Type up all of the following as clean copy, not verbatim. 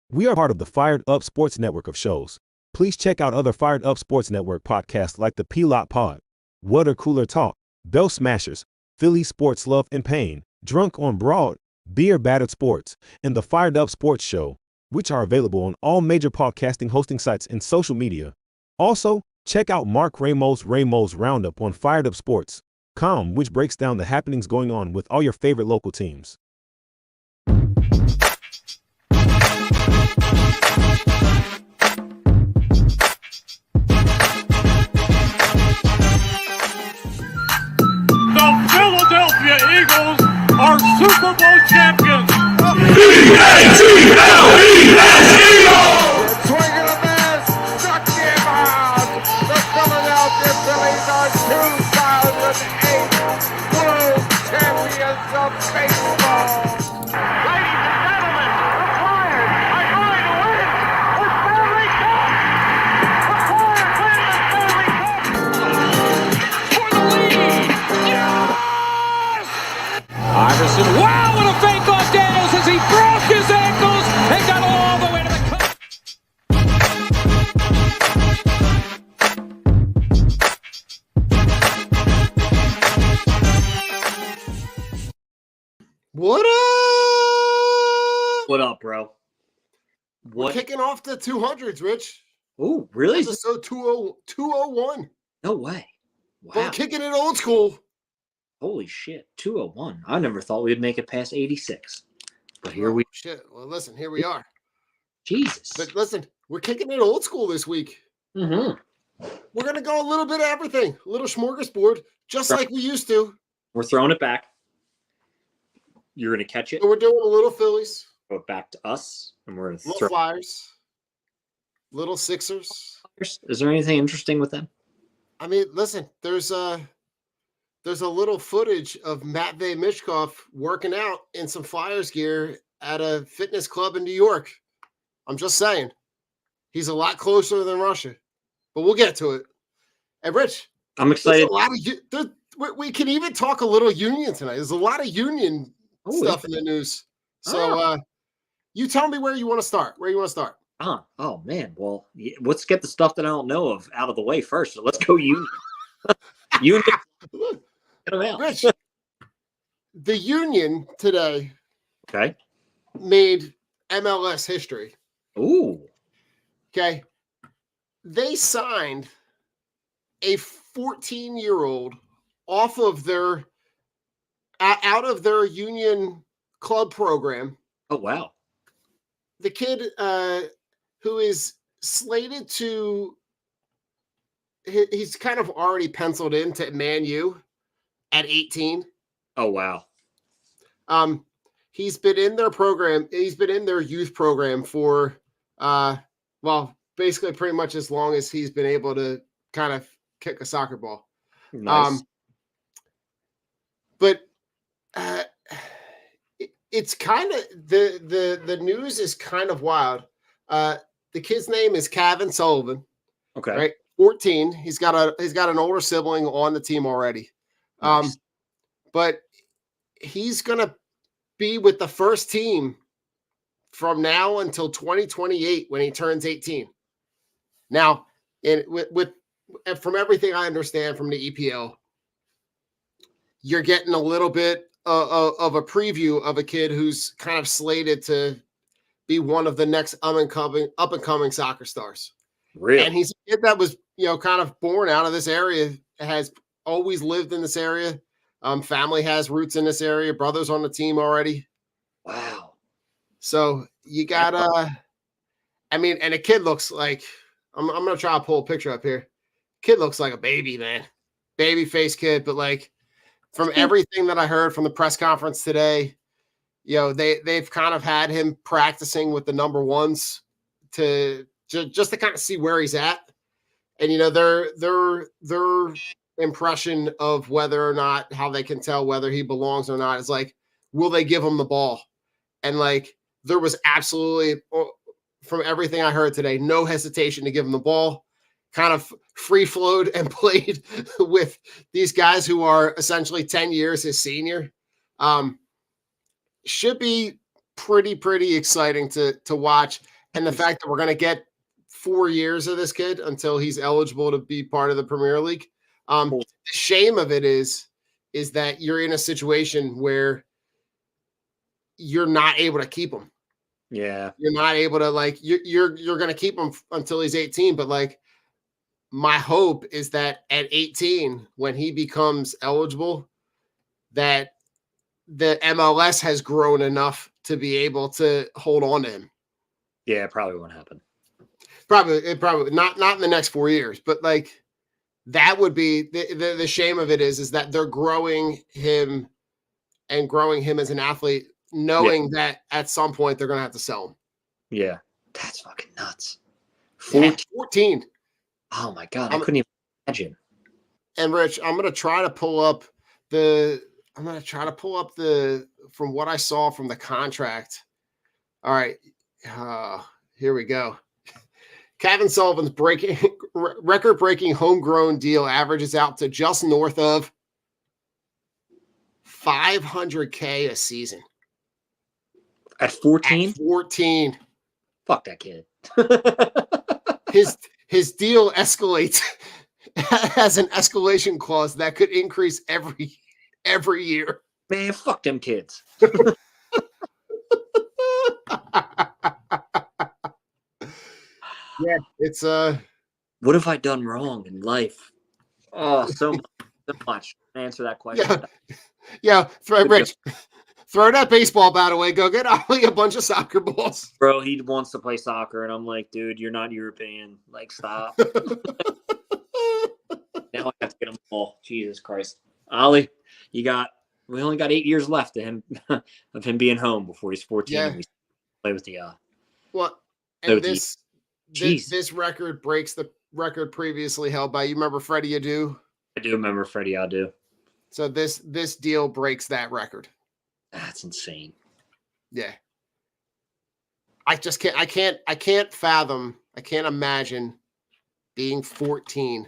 We are part of the Fired Up Sports Network of shows. Please check out other Fired Up Sports Network podcasts like the P-Lot Pod, Water Cooler Talk, Bell Smashers, Philly Sports Love and Pain, Drunk on Broad, Beer Battered Sports, and the Fired Up Sports Show, which are available on all major podcasting hosting sites and social media. Also, check out Mark Ramos' Roundup on firedupsports.com, which breaks down the happenings going on with all your favorite local teams. The Philadelphia Eagles are Super Bowl champions. Eagles! Swinging a miss, struck him out. The Philadelphia Phillies are 2008 World Champions of Baseball. Ladies and gentlemen, the Flyers are going to win the Stanley Cup. The Flyers win the Stanley Cup for the lead. Yes! Iverson, wow, what a fake off Daniels as he broke his ankles and got all the way to the cup. What up? What up, bro? We're What? kicking off the 200s, Rich. Oh, really? Episode 201. No way. Wow. We're kicking it old school. Holy shit. 201. I never thought we'd make it past 86. But here we Shit. Well, listen, here we are. Jesus. But listen, we're kicking it old school this week. Mm-hmm. We're going to go a little bit of everything. A little smorgasbord, just like we used to. We're throwing it back. You're going to catch it, So we're doing a little Phillies, go back to us, and we're going to little throw. Flyers, little Sixers. Is there anything interesting with them? I mean, listen, there's a little footage of Matvey Michkov working out in some Flyers gear at a fitness club in New York. I'm just saying. He's a lot closer than Russia. But we'll get to it. And Rich, I'm there's excited. a lot of we can even talk a little union tonight. There's a lot of union stuff in the news. So you tell me where you want to start. Oh, man. Well, let's get the stuff that I don't know of out of the way first. So let's go Union. Union. Get them out. Rich, the union today Okay. made MLS history. Ooh. Okay. They signed a 14-year-old off of their out of their union club program. Oh, wow. The kid who is slated to he's kind of already penciled into Man U at 18. Oh, wow. He's been in their program. He's been in their youth program for, basically pretty much as long as he's been able to kind of kick a soccer ball. Nice. But it's kind of the news is kind of wild. The kid's name is Cavan Sullivan. Okay. Right, 14. He's got an older sibling on the team already. Nice. But he's gonna be with the first team from now until 2028 when he turns 18. Now, from everything I understand from the EPL, you're getting a little bit of a preview of a kid who's kind of slated to be one of the next up and coming soccer stars. Really? And he's a kid that was, kind of born out of this area, has always lived in this area. Family has roots in this area, brothers on the team already. Wow. So you got and a kid looks like I'm gonna try to pull a picture up here. Kid looks like a baby, man. Baby face kid, but like from everything that I heard from the press conference today, they've kind of had him practicing with the number ones just to kind of see where he's at. And their impression of whether or not, how they can tell whether he belongs or not is like, will they give him the ball? And like there was absolutely, from everything I heard today, no hesitation to give him the ball. Kind of free flowed and played with these guys who are essentially 10 years his senior. Should be pretty exciting to watch. And the fact that we're going to get 4 years of this kid until he's eligible to be part of the Premier League. The shame of it is that you're in a situation where you're not able to keep him. Yeah. You're not able to, like, you're going to keep him until he's 18. But, like, my hope is that at 18, when he becomes eligible, that the MLS has grown enough to be able to hold on to him. Yeah, it probably won't happen. Probably not in the next 4 years, but like that would be the shame of it is that they're growing him as an athlete, knowing that at some point they're going to have to sell him. Yeah, that's fucking nuts. 14. Oh my God, I couldn't even imagine. And Rich, I'm going to try to pull up from what I saw from the contract. All right, here we go. Cavan Sullivan's record-breaking homegrown deal averages out to just north of $500K a season. At 14? At 14. Fuck that kid. His deal escalates, has an escalation clause that could increase every year. Man, fuck them kids. Yeah, it's what have I done wrong in life? Oh, so much. Answer that question. Yeah. Rich, throw that baseball bat away. Go get Ollie a bunch of soccer balls. Bro, he wants to play soccer, and I'm like, dude, you're not European. Like, stop. Now I have to get him a ball. Jesus Christ. Ollie, we only got 8 years left of him being home before he's 14. Yeah. And we play with the Well, and this record breaks the record previously held by, you remember Freddie Adu? I do remember Freddie Adu. So this deal breaks that record. That's insane. Yeah. I just can't fathom, I can't imagine being 14.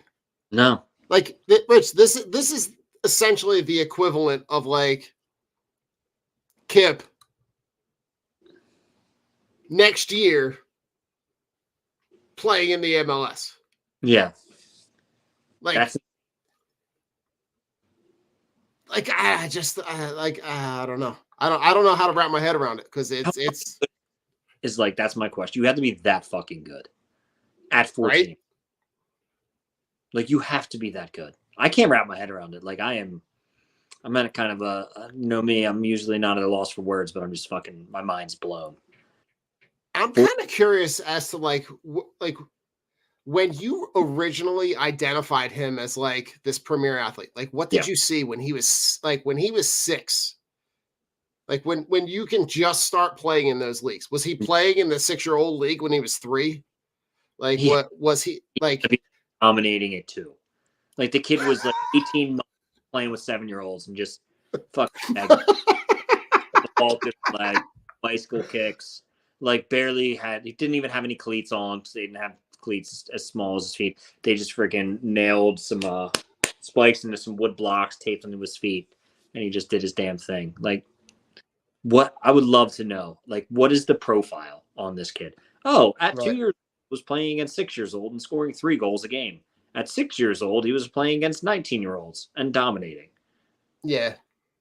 No. Like, Rich, this is essentially the equivalent of like Kip next year playing in the MLS. Yeah. Like, I don't know. I don't know how to wrap my head around it because it's like, that's my question. You have to be that fucking good at 14. Right? Like, you have to be that good. I can't wrap my head around it. Like, I'm at kind of me, I'm usually not at a loss for words, but I'm just fucking, my mind's blown. I'm kind of curious as to like when you originally identified him as like this premier athlete, like what did you see when he was 6? Like when you can just start playing in those leagues. Was he playing in the 6-year-old league when he was 3? Like what was he like dominating it too? Like the kid was like 18 months playing with 7-year-olds and just fucking the ball to the leg, bicycle kicks. Like he didn't even have any cleats on because they didn't have cleats as small as his feet. They just freaking nailed some spikes into some wood blocks, taped them to his feet, and he just did his damn thing. Like, what I would love to know, like, what is the profile on this kid? Oh, at 2 years was playing against 6 years old and scoring 3 goals a game. At 6 years old, he was playing against 19-year-olds and dominating. Yeah.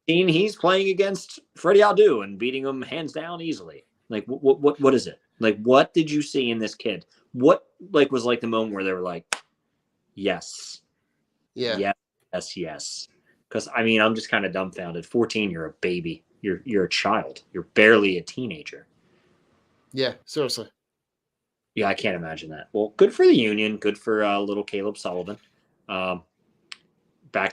He's playing against Freddie Adu and beating him hands down easily. Like, what is it? Like, what did you see in this kid? What like was like the moment where they were like, yes. Yeah. Yes. Because I mean, I'm just kind of dumbfounded. 14, you're a baby. You're a child. You're barely a teenager. Yeah, seriously. Yeah, I can't imagine that. Well, good for the Union. Good for little Caleb Sullivan. Back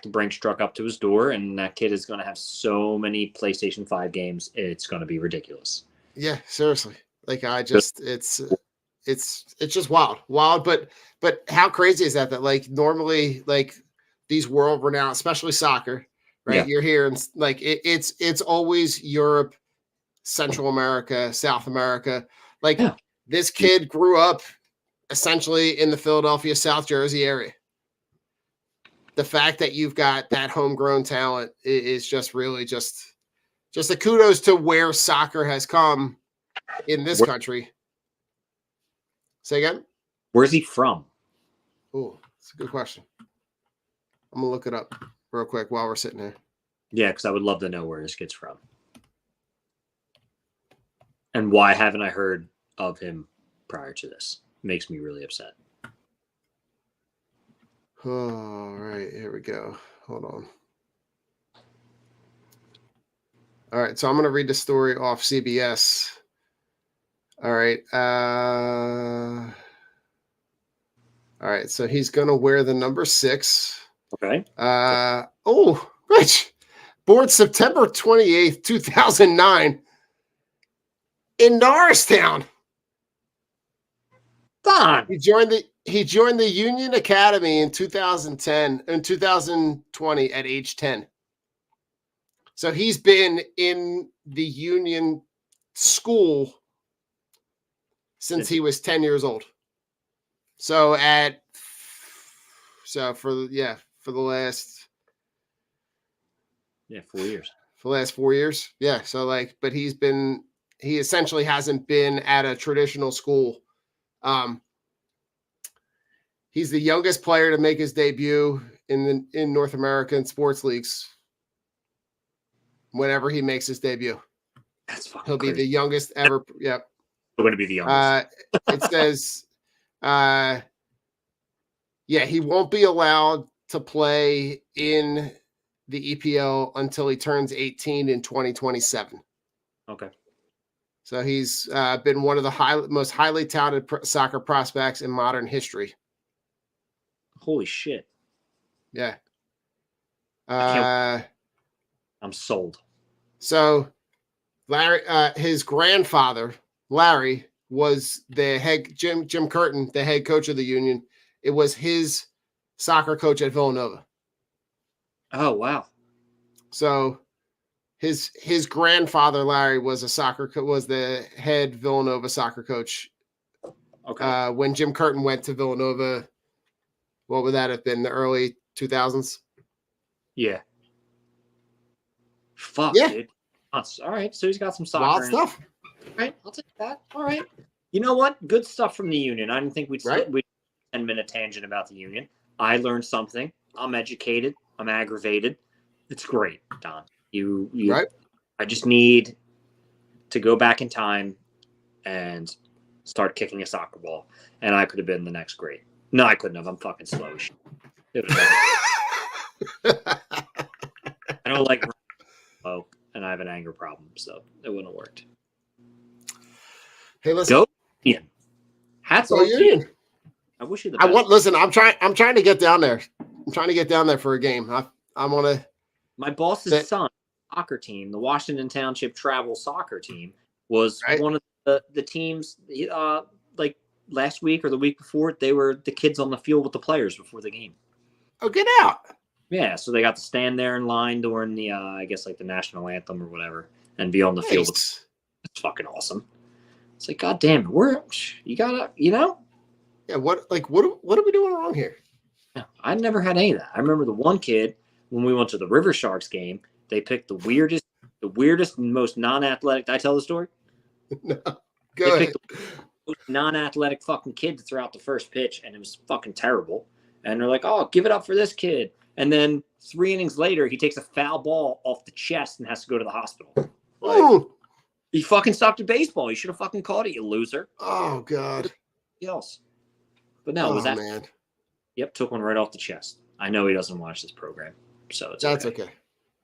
to Brinks struck up to his door, and that kid is going to have so many PlayStation 5 games. It's going to be ridiculous. Yeah, seriously. Like it's just wild. But how crazy is that like normally like these world renowned, especially soccer, right? Yeah. You're here and like it's always Europe, Central America, South America. Like this kid grew up essentially in the Philadelphia, South Jersey area. The fact that you've got that homegrown talent is just really just a kudos to where soccer has come in this country. Say again? Where's he from? Oh, that's a good question. I'm going to look it up real quick while we're sitting here. Yeah, because I would love to know where this kid's from. And why haven't I heard of him prior to this? Makes me really upset. All right, here we go. Hold on. All right, so I'm going to read the story off CBS. All right. All right, so he's going to wear the number 6. Okay. Rich. Born September 28th, 2009 in Norristown. Don. He joined the Union Academy in 2020 at age 10. So he's been in the Union school since he was 10 years old. So for the last 4 years. For the last 4 years. Yeah. So but he essentially hasn't been at a traditional school. He's the youngest player to make his debut in North American sports leagues. Whenever he makes his debut, That's fucking he'll be crazy. the youngest ever. Yep. He's going to be the youngest. It says, he won't be allowed to play in the EPL until he turns 18 in 2027. Okay. So he's been one of the most highly touted soccer prospects in modern history. Holy shit. Yeah. I'm sold. So Larry, his grandfather, Larry, was the head Jim Curtin, the head coach of the Union. It was his soccer coach at Villanova. Oh, wow. So his grandfather, Larry, was was the head Villanova soccer coach. Okay. When Jim Curtin went to Villanova, what would that have been? The early 2000s? Yeah. Fuck, Yeah. dude. All right. So he's got some soccer. Wild stuff. All right. I'll take that. All right. You know what? Good stuff from the Union. I didn't think we'd 10-minute tangent about the Union. I learned something. I'm educated. I'm aggravated. It's great, Don. You Right. I just need to go back in time and start kicking a soccer ball. And I could have been the next great. No, I couldn't have. I'm fucking slow as shit. I don't like and I have an anger problem, so it wouldn't have worked. Hey, listen. Go Union. Hats Go off to you. Union. I wish you the best. Listen, I'm trying to get down there. I'm trying to get down there for a game. I want to. My boss's son soccer team, the Washington Township Travel soccer team, was one of the teams. Like last week or the week before, they were the kids on the field with the players before the game. Oh, get out! Yeah, so they got to stand there in line during the, I guess like the national anthem or whatever, and be on the field. It's fucking awesome. It's like, God damn it, you gotta, Yeah, what are we doing wrong here? I never had any of that. I remember the one kid when we went to the River Sharks game. They picked the weirdest, and most non-athletic. Did I tell the story? No, They go ahead. picked the most non-athletic fucking kid to throw out the first pitch, and it was fucking terrible. And they're like, "Oh, give it up for this kid." And then 3 innings later, he takes a foul ball off the chest and has to go to the hospital. Like, he fucking sucked at baseball. You should have fucking caught it, you loser. Oh God. Else. But no, was that? Man. Yep, took one right off the chest. I know he doesn't watch this program, so That's okay.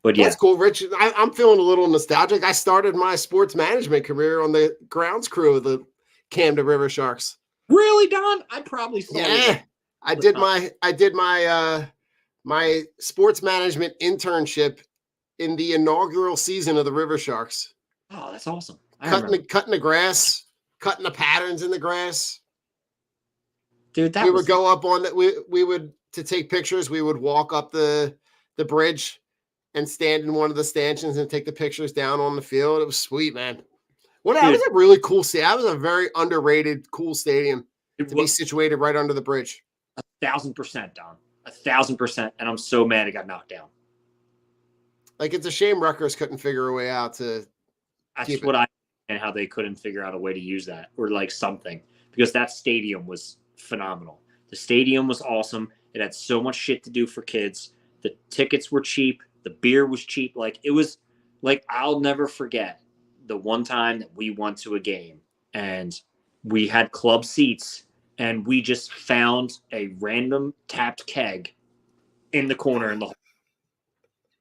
But yeah, that's cool, Rich. I'm feeling a little nostalgic. I started my sports management career on the grounds crew of the Camden River Sharks. Really, Don? I probably saw Yeah, I did my sports management internship in the inaugural season of the River Sharks. Oh, that's awesome. Cutting the grass, cutting the patterns in the grass. Dude, we would go up on that. We would, to take pictures, we would walk up the bridge and stand in one of the stanchions and take the pictures down on the field. It was sweet, man. That was a really cool stadium. That was a very underrated, cool stadium to be situated right under the bridge. 1,000%, Don. 1,000%. And I'm so mad it got knocked down. Like, it's a shame Rutgers couldn't figure a way out to That's what I how they couldn't figure out a way to use that or like something, because that stadium was phenomenal. The stadium was awesome. It had so much shit to do for kids. The tickets were cheap. The beer was cheap. Like, it was like, I'll never forget the one time that we went to a game and we had club seats and we just found a random tapped keg in the corner in the hall.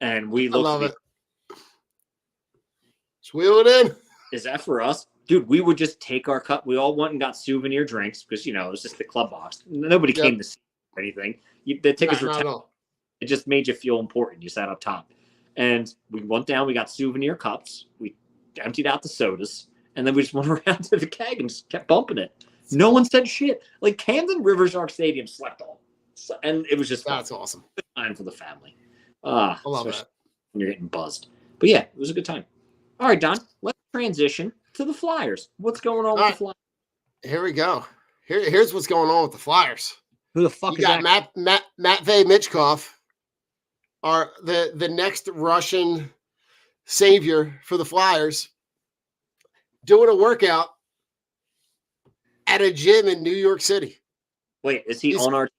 And we I looked love at it. Just wheel it in. Is that for us? Dude, we would just take our cup. We all went and got souvenir drinks because, it was just the club box. Nobody came to see anything. The tickets were Not at all. It just made you feel important. You sat up top. And we went down. We got souvenir cups. We emptied out the sodas. And then we just went around to the keg and just kept bumping it. No one said shit. Like, Camden Rivers Shark Stadium slept on. So, and it was just fun. That's awesome. Good time for the family. I love that. When you're getting buzzed. But yeah, it was a good time. All right, Don, let's transition to the Flyers. What's going on with the Flyers? Here we go. Here's what's going on with the Flyers. Who the fuck You got Matvey Michkov, the next Russian savior for the Flyers, doing a workout at a gym in New York City. Wait, is he on our?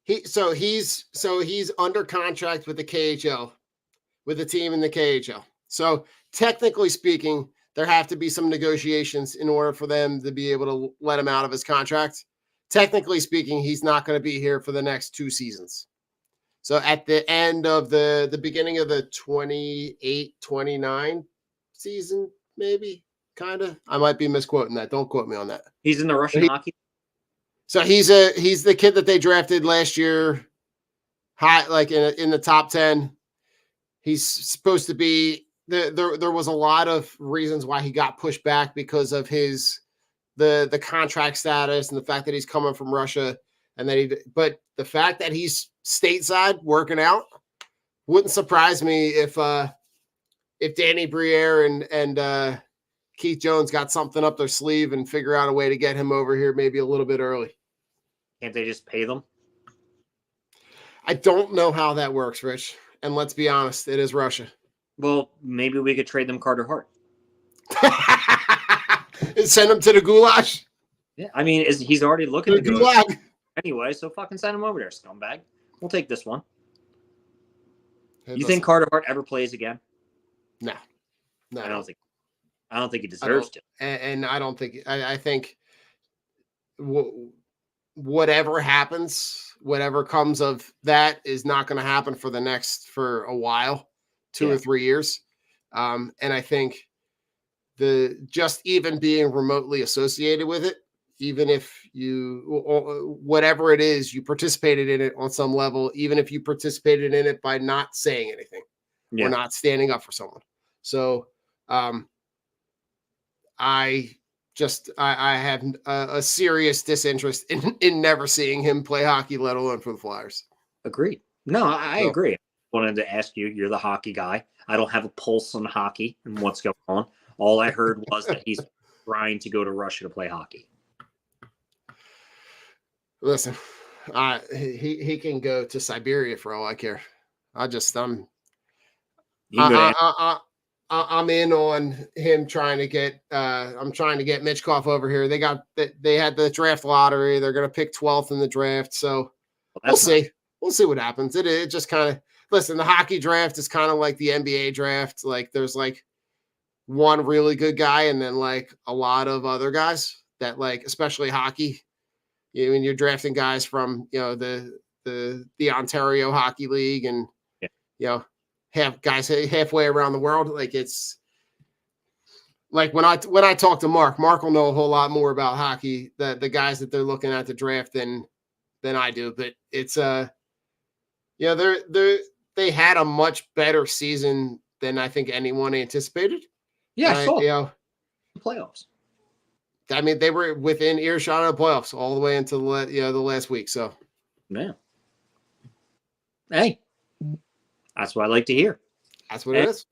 He's under contract with the KHL, with the team in the KHL. So technically speaking, there have to be some negotiations in order for them to be able to let him out of his contract. Technically speaking, he's not going to be here for the next 2 seasons. So at the end of the beginning of the 28-29 season, maybe, kind of. I might be misquoting that. Don't quote me on that. He's in the Russian hockey. So he's the kid that they drafted last year, high, like in the top 10. He's supposed to be there was a lot of reasons why he got pushed back because of the contract status and the fact that he's coming from Russia, and that but the fact that he's stateside working out wouldn't surprise me if Danny Briere and Keith Jones got something up their sleeve and figure out a way to get him over here maybe a little bit early. Can't they just pay them? I don't know how that works, Rich. And let's be honest, it is Russia. Well, maybe we could trade them Carter Hart. And send him to the goulash. Yeah, I mean, he's already looking to go gulag. anyway, so fucking send him over there, scumbag. We'll take this one. Hey, you think Carter Hart ever plays again? No. I don't think he deserves to. And I don't think I think whatever happens, whatever comes of that is not going to happen for a while, 2 or 3 years. And I think just even being remotely associated with it, even if whatever it is, you participated in it on some level, even if you participated in it by not saying anything or not standing up for someone. So I have a serious disinterest in never seeing him play hockey, let alone for the Flyers. Agreed. No, I agree. I wanted to ask you, you're the hockey guy. I don't have a pulse on hockey and what's going on. All I heard was that he's trying to go to Russia to play hockey. Listen, he can go to Siberia for all I care. I'm in on him trying to get I'm trying to get Michkov over here. They had the draft lottery. They're going to pick 12th in the draft. So we'll see. We'll see what happens. It just kind of, listen, the hockey draft is kind of like the NBA draft. Like, there's like one really good guy and then like a lot of other guys that, like, especially hockey, when you're drafting guys from, the Ontario Hockey League and, have guys halfway around the world. Like, it's like when I talk to Mark will know a whole lot more about hockey, the guys that they're looking at the draft than I do. But it's they had a much better season than I think anyone anticipated. Yeah, I saw the playoffs. I mean, they were within earshot of the playoffs all the way into the last week. So, yeah. Hey, that's what I like to hear. That's what it is.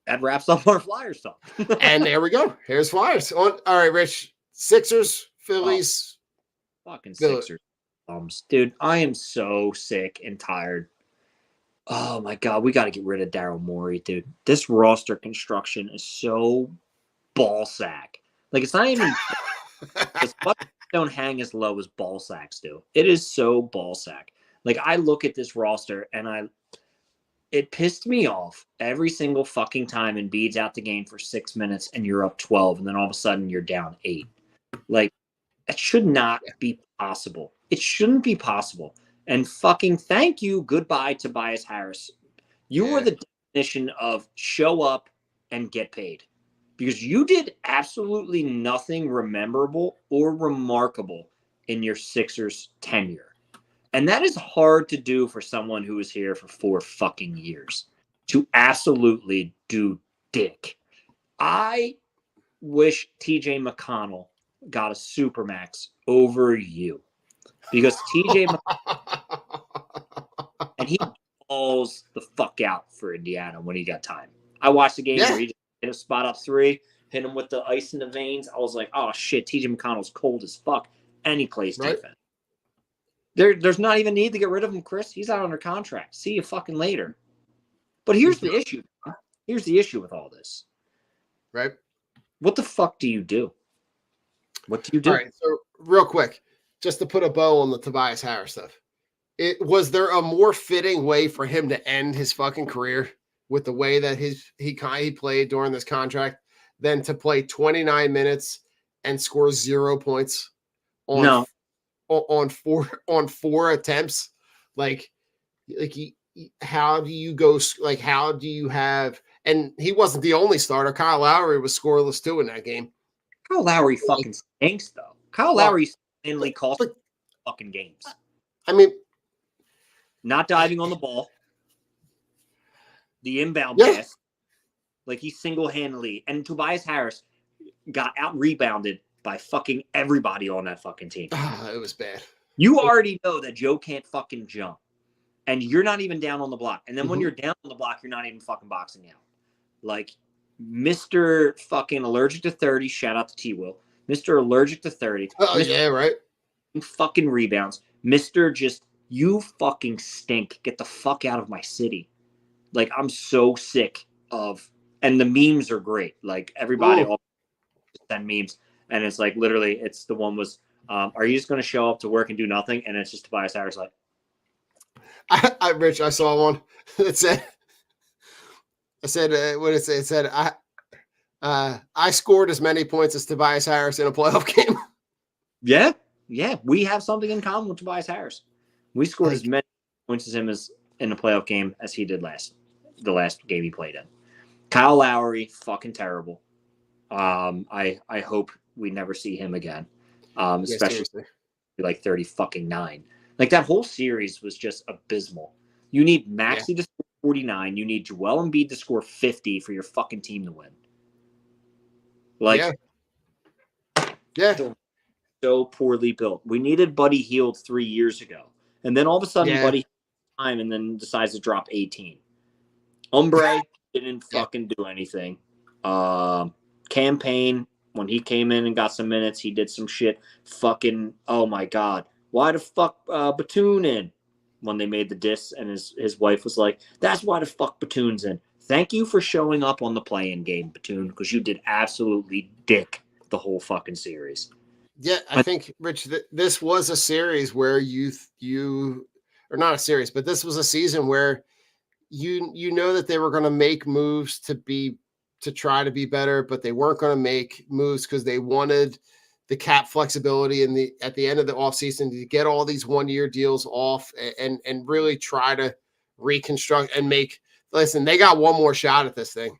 That wraps up our Flyers talk. And there we go. Here's Flyers. All right, Rich. Sixers, Phillies. Fucking Sixers. Dude, I am so sick and tired. Oh, my God. We got to get rid of Daryl Morey, dude. This roster construction is so ball sack. Like, it's not even because don't hang as low as ball sacks do. It is so ball sack. Like, I look at this roster and it pissed me off every single fucking time Embiid's out the game for 6 minutes and you're up 12 and then all of a sudden you're down 8. Like, that should not be possible. It shouldn't be possible. And fucking thank you, goodbye, Tobias Harris. You were the definition of show up and get paid. Because you did absolutely nothing memorable or remarkable in your Sixers tenure. And that is hard to do for someone who was here for 4 fucking years. To absolutely do dick. I wish TJ McConnell got a supermax over you. Because TJ McConnell, and he balls the fuck out for Indiana when he got time. I watched the game where he just hit a spot up 3, hit him with the ice in the veins. I was like, oh shit, TJ McConnell's cold as fuck. And he plays defense. There's not even need to get rid of him, Chris. He's out under contract. See you fucking later. But here's the issue. Here's the issue with all this. Right? What the fuck do you do? What do you do? All right, so real quick, just to put a bow on the Tobias Harris stuff. Was there a more fitting way for him to end his fucking career with the way that he played during this contract than to play 29 minutes and score 0 points on 4 attempts? How do you go? Like, how do you have? And he wasn't the only starter. Kyle Lowry was scoreless too in that game. Kyle Lowry fucking stinks, though. Kyle Lowry mainly cost fucking games. I mean, not diving on the ball, the inbound pass, like he single-handedly, and Tobias Harris got out-rebounded by fucking everybody on that fucking team. It was bad. You already know that Joe can't fucking jump, and you're not even down on the block. And then when you're down on the block, you're not even fucking boxing out. Like, Mr. fucking allergic to 30, shout out to T-Will. Mr. allergic to 30. Oh, Mr. yeah, right. Fucking rebounds. Mr. just, you fucking stink. Get the fuck out of my city. Like, I'm so sick of, and the memes are great. Like, everybody all send memes. And it's like, literally, it's the one was, are you just going to show up to work and do nothing? And it's just Tobias Harris like. Rich, I saw one that said, what did it say? It said, I scored as many points as Tobias Harris in a playoff game. Yeah. We have something in common with Tobias Harris. We scored as many points as him as in a playoff game as he did the last game he played in. Kyle Lowry, fucking terrible. I hope we never see him again. Especially like 30-9. Like, that whole series was just abysmal. You need Maxey to score 49. You need Joel Embiid to score 50 for your fucking team to win. Like, so poorly built. We needed Buddy Hield 3 years ago. And then all of a sudden, Buddy time and then decides to drop 18. Umbre didn't fucking do anything. Campaign, when he came in and got some minutes, he did some shit. Fucking, oh my God. Why the fuck Batum in? When they made the diss, and his wife was like, that's why the fuck Batum's in. Thank you for showing up on the play-in game, Batum, because you did absolutely dick the whole fucking series. Yeah, I think, Rich, this was a series where you or not a series, but this was a season where you know that they were going to make moves to try to be better, but they weren't going to make moves because they wanted the cap flexibility at the end of the offseason to get all these 1-year deals off and really try to reconstruct and listen, they got one more shot at this thing.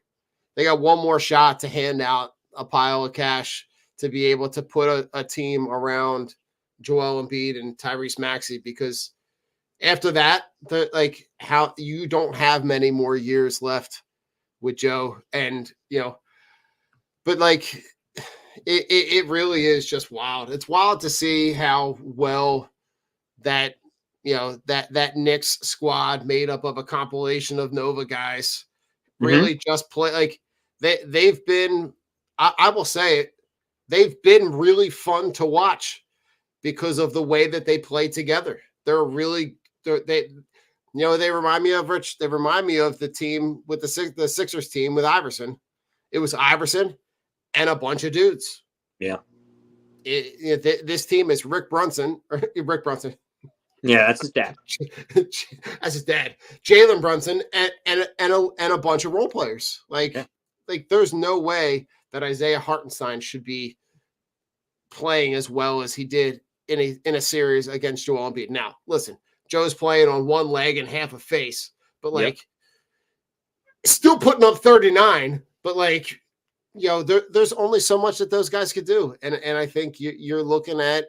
They got one more shot to hand out a pile of cash to be able to put a team around Joel Embiid and Tyrese Maxey, because after that, how you don't have many more years left with Joe, and but like it really is just wild. It's wild to see how well that that Knicks squad made up of a compilation of Nova guys really just play like they've been. I will say it. They've been really fun to watch because of the way that they play together. They remind me of Rich. They remind me of the team with the Sixers team with Iverson. It was Iverson, and a bunch of dudes. Yeah. This team is Rick Brunson. Yeah, that's his dad. That's his dad, Jalen Brunson, and a bunch of role players. Like there's no way that Isaiah Hartenstein should be playing as well as he did in a series against Joel Embiid. Now, listen, Joe's playing on one leg and half a face, but still putting up 39. But there's only so much that those guys could do, and I think you're looking at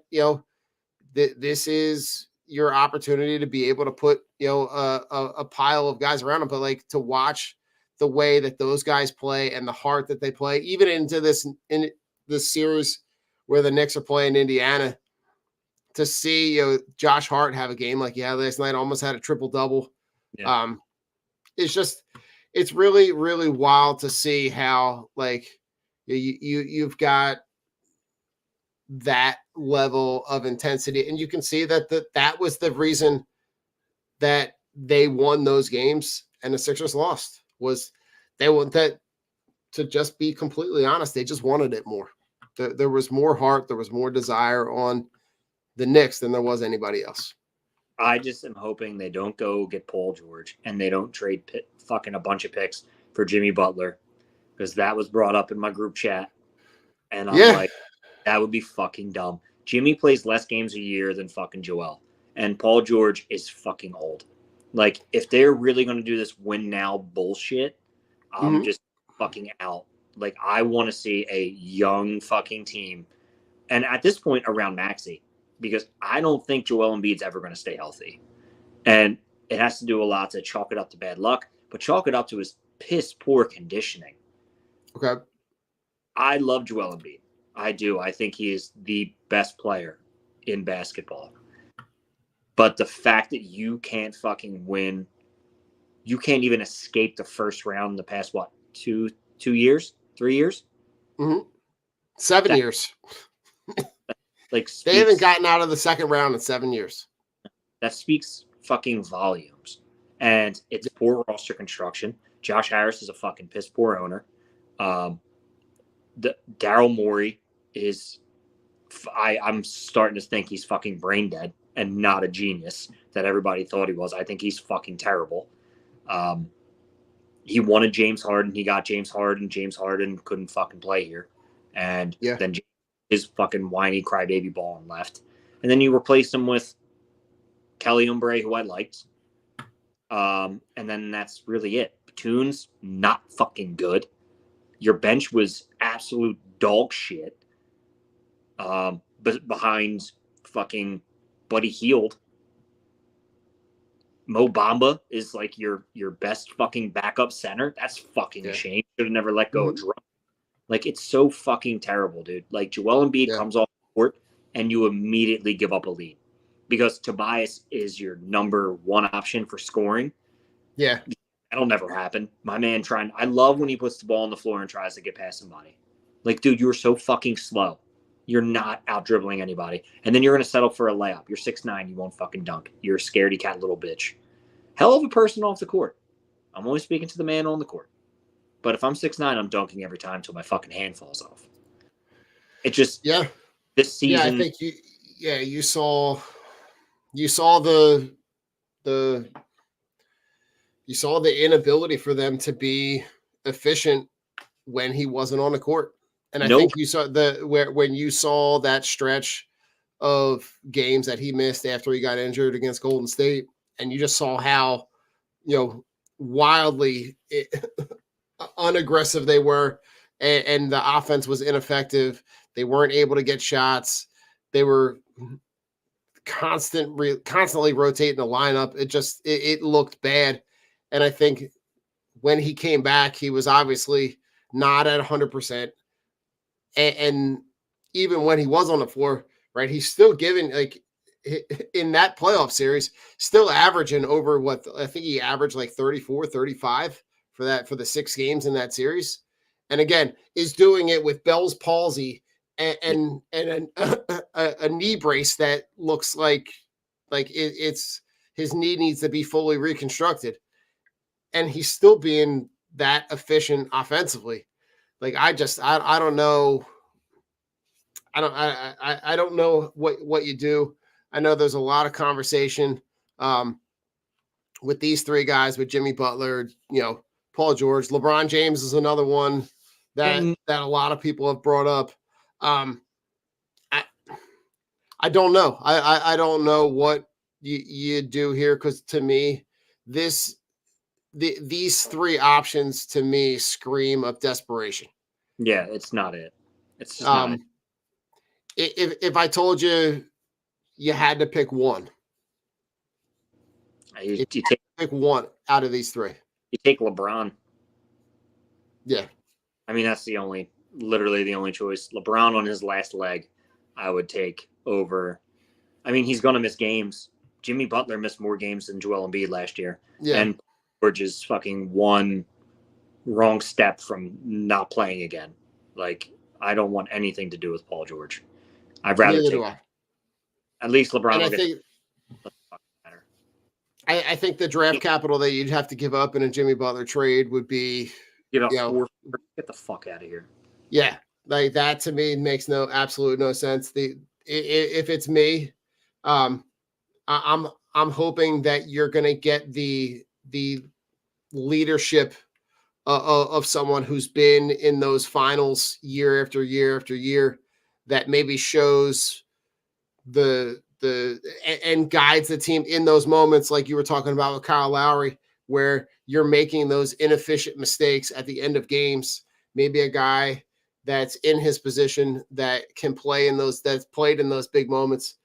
this is your opportunity to be able to put a pile of guys around them, but to watch the way that those guys play and the heart that they play, even in this series where the Knicks are playing Indiana, to see Josh Hart have a game like last night, almost had a triple-double. Yeah. It's really, really wild to see how you've got that level of intensity, and you can see that was the reason that they won those games and the Sixers lost. Was they want that, to just be completely honest, they just wanted it more. There was more heart, there was more desire on the Knicks than there was anybody else. I just am hoping they don't go get Paul George and they don't trade fucking a bunch of picks for Jimmy Butler, because that was brought up in my group chat, and I'm like, that would be fucking dumb. Jimmy plays less games a year than fucking Joel, and Paul George is fucking old. If they're really going to do this win now bullshit, I'm just fucking out. I want to see a young fucking team, and at this point around Maxey, because I don't think Joel Embiid's ever going to stay healthy, and it has to do a lot to chalk it up to bad luck, but chalk it up to his piss poor conditioning. Okay, I love Joel Embiid. I do. I think he is the best player in basketball. But the fact that you can't fucking win, you can't even escape the first round in the past, 2 years? 3 years? 7 years. They haven't gotten out of the second round in 7 years. That speaks fucking volumes. And it's poor roster construction. Josh Harris is a fucking piss poor owner. Daryl Morey is, I'm starting to think he's fucking brain dead and not a genius that everybody thought he was. I think he's fucking terrible. He wanted James Harden. He got James Harden. James Harden couldn't fucking play here. And then his fucking whiny crybaby ball and left. And then you replaced him with Kelly Oubre, who I liked. And then that's really it. Batum's not fucking good. Your bench was absolute dog shit. But behind fucking Buddy Hield, Mo Bamba is your best fucking backup center. That's fucking a shame. Should have never let go of Drum. It's so fucking terrible, dude. Joel Embiid comes off the court and you immediately give up a lead because Tobias is your number one option for scoring. Yeah. That'll never happen. My man I love when he puts the ball on the floor and tries to get past somebody. Dude, you're so fucking slow. You're not out dribbling anybody. And then you're going to settle for a layup. You're 6'9". You won't fucking dunk. You're a scaredy cat little bitch. Hell of a person off the court. I'm only speaking to the man on the court. But if I'm 6'9", I'm dunking every time until my fucking hand falls off. It just this season. Yeah, I think you saw the inability for them to be efficient when he wasn't on the court. And I think you saw when you saw that stretch of games that he missed after he got injured against Golden State, and you just saw how wildly unaggressive they were, and the offense was ineffective. They weren't able to get shots. They were constantly rotating the lineup. It looked bad. And I think when he came back, he was obviously not at 100%. And even when he was on the floor, right, he's still giving, in that playoff series, still averaging over what I think he averaged 34, 35 for the 6 games in that series. And again, is doing it with Bell's palsy and a knee brace that looks like it's his knee needs to be fully reconstructed. And he's still being that efficient offensively. Like I don't know. I don't know what you do. I know there's a lot of conversation with these three guys, with Jimmy Butler, Paul George. LeBron James is another one that a lot of people have brought up. I don't know. I don't know what you do here, because to me, these three options to me scream of desperation. Yeah, it's not it. It's just not it. If I told you had to pick one, You take one out of these three. You take LeBron. Yeah. I mean, that's literally the only choice. LeBron on his last leg, I would take over. I mean, he's going to miss games. Jimmy Butler missed more games than Joel Embiid last year. Yeah. And George is fucking one wrong step from not playing again. Like, I don't want anything to do with Paul George. I'd rather take at least LeBron. And I think the draft capital that you'd have to give up in a Jimmy Butler trade would be get the fuck out of here. Yeah, like that to me makes absolute no sense. If it's me, I'm hoping that you're gonna get the leadership of someone who's been in those finals year after year after year, that maybe shows and guides the team in those moments, like you were talking about with Kyle Lowry, where you're making those inefficient mistakes at the end of games. Maybe a guy that's in his position that can play that's played in those big moments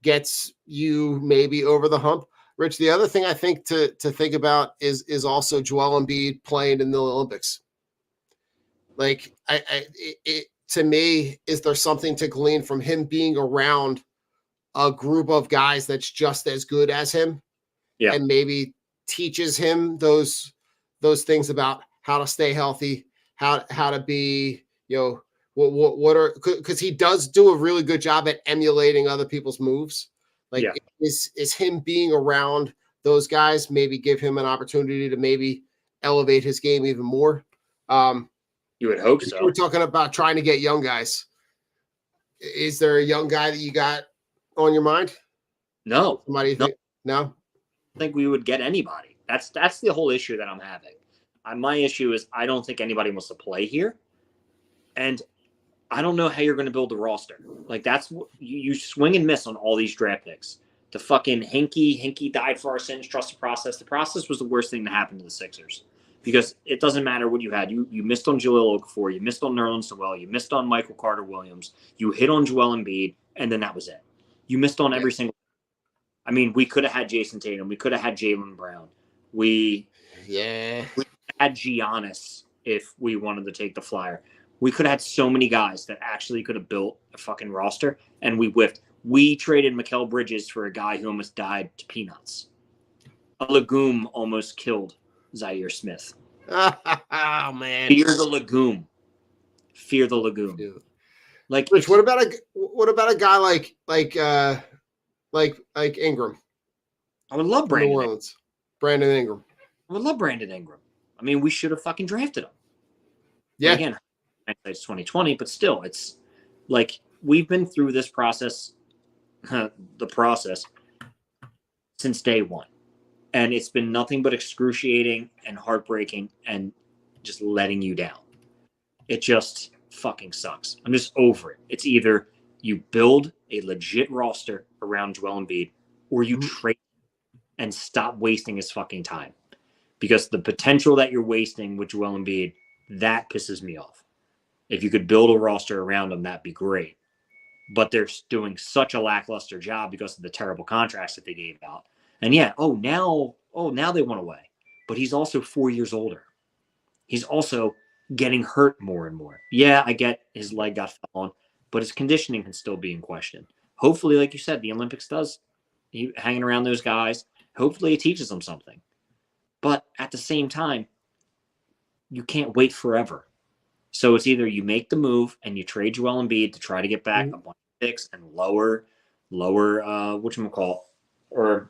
gets you maybe over the hump. Rich, the other thing I think to think about is also Joel Embiid playing in the Olympics. Like to me, is there something to glean from him being around a group of guys that's just as good as him? Yeah. And maybe teaches him those things about how to stay healthy, how to be, because he does do a really good job at emulating other people's moves. Like, is him being around those guys maybe give him an opportunity to maybe elevate his game even more? You would hope so. We're talking about trying to get young guys. Is there a young guy that you got on your mind? No. Somebody you think? No? I don't think we would get anybody. That's the whole issue that I'm having. My issue is I don't think anybody wants to play here. And I don't know how you're going to build a roster. Like, that's you swing and miss on all these draft picks. The fucking Hinkie died for our sins, trust the process. The process was the worst thing to happen to the Sixers, because it doesn't matter what you had. You missed on Jahlil Okafor, you missed on Nerlens Noel, you missed on Michael Carter-Williams, you hit on Joel Embiid, and then that was it. You missed on every single. I mean, we could have had Jason Tatum, we could have had Jaylen Brown, we had Giannis if we wanted to take the flyer. We could have had so many guys that actually could have built a fucking roster, and we whiffed. We traded Mikal Bridges for a guy who almost died to peanuts. A legume almost killed Zaire Smith. Oh man! Fear the legume. Fear the legume. Dude. Like, Rich, what about a guy like Ingram? I would love Brandon. Ingram. Brandon Ingram. I would love Brandon Ingram. I mean, we should have fucking drafted him. Yeah. But again, it's 2020, but still, it's like we've been through this process, since day one. And it's been nothing but excruciating and heartbreaking and just letting you down. It just fucking sucks. I'm just over it. It's either you build a legit roster around Joel Embiid, or you trade and stop wasting his fucking time. Because the potential that you're wasting with Joel Embiid, that pisses me off. If you could build a roster around him, that'd be great. But they're doing such a lackluster job because of the terrible contracts that they gave out. And now they want away. But he's also 4 years older. He's also getting hurt more and more. Yeah, I get his leg got fell on, but his conditioning can still be in question. Hopefully, like you said, the Olympics does. Hanging around those guys, hopefully it teaches them something. But at the same time, you can't wait forever. So it's either you make the move and you trade Joel Embiid to try to get back a bunch of picks and lower whatchamacallit, or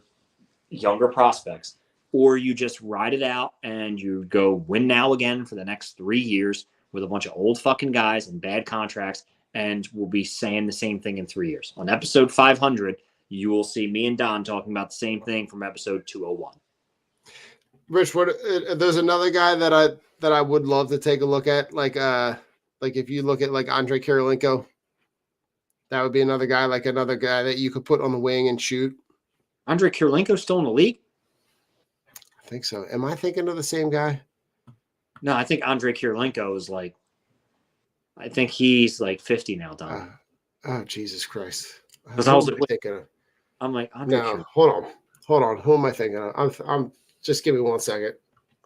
younger prospects, or you just ride it out and you go win now again for the next 3 years, with a bunch of old fucking guys and bad contracts, and we'll be saying the same thing in 3 years. On episode 500, you will see me and Don talking about the same thing from episode 201. Rich, there's another guy that I would love to take a look at. Like if you look at like Andre Kirilenko, that would be another guy that you could put on the wing and shoot. Andre Kirilenko still in the league? I think so. Am I thinking of the same guy? No, I think Andre Kirilenko is like, I think he's like 50 now, Don. Oh, Jesus Christ. Because I was like, thinking of? I'm like, Andre No, hold on. Who am I thinking of? I'm just give me 1 second.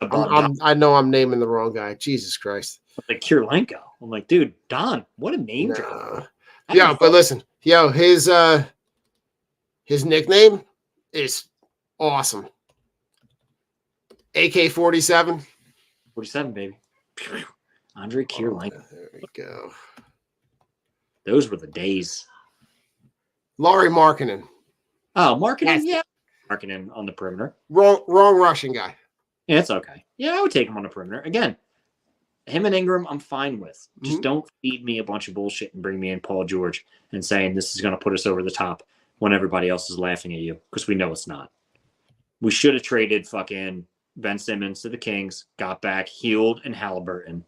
I know I'm naming the wrong guy. Jesus Christ. Like Kirilenko. I'm like, dude, Don, what a name drop. Yeah, but listen, his nickname is awesome. AK-47. 47, baby. Andre Kirilenko. There we go. Those were the days. Laurie Markkinen. Oh, Markkinen, Yes. yeah. Markkinen on the perimeter. Wrong Russian guy. Yeah, it's okay. Yeah, I would take him on the perimeter. Again, him and Ingram, I'm fine with. Just don't feed me a bunch of bullshit and bring me in Paul George and saying this is going to put us over the top when everybody else is laughing at you, because we know it's not. We should have traded fucking Ben Simmons to the Kings, got back Heald and Halliburton,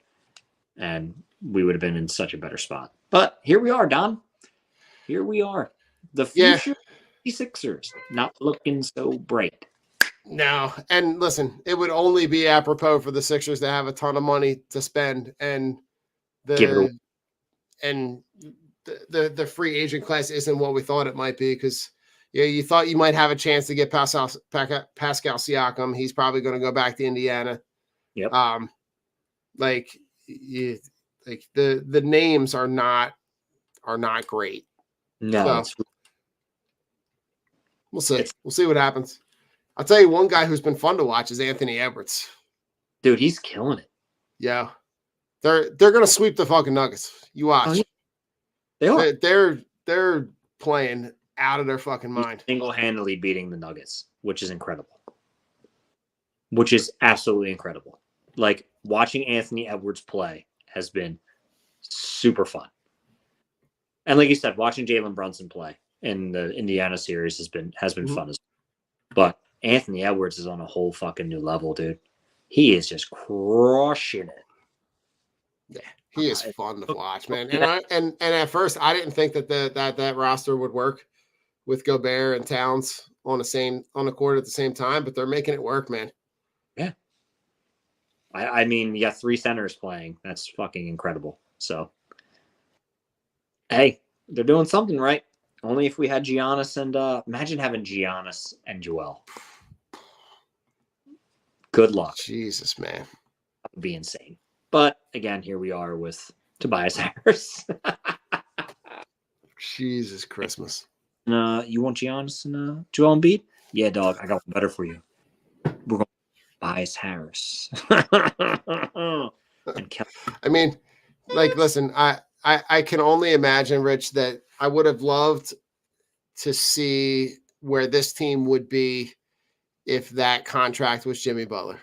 and we would have been in such a better spot. But here we are, Don. Here we are. The future Sixers not looking so bright. No, and listen, it would only be apropos for the Sixers to have a ton of money to spend, and the free agent class isn't what we thought it might be, because you thought you might have a chance to get Pascal Siakam. He's probably going to go back to Indiana. Yep. The names are not great. No, So, we'll see. We'll see what happens. I'll tell you one guy who's been fun to watch is Anthony Edwards. dude, he's killing it. Yeah. They're going to sweep the fucking Nuggets. You watch. Oh, yeah. They are. They're playing out of their fucking mind. Single-handedly beating the Nuggets, which is incredible. Which is absolutely incredible. Like, watching Anthony Edwards play has been super fun. And like you said, watching Jalen Brunson play in the Indiana series has been fun as well. But Anthony Edwards is on a whole fucking new level, dude. He is just crushing it. Yeah, he is fun to watch, man. And at first, I didn't think that roster would work with Gobert and Towns on the court at the same time, but they're making it work, man. Yeah. I mean, you got 3 centers playing. That's fucking incredible. So, hey, they're doing something right. Only if we had Giannis and imagine having Giannis and Joel. Good luck. Jesus, man. That would be insane. But again, here we are with Tobias Harris. Jesus Christmas. You want Giannis and Joel Embiid? Yeah, dog. I got one better for you. We're going Tobias Harris. And I mean, like, listen, I can only imagine, Rich, that I would have loved to see where this team would be if that contract was Jimmy Butler.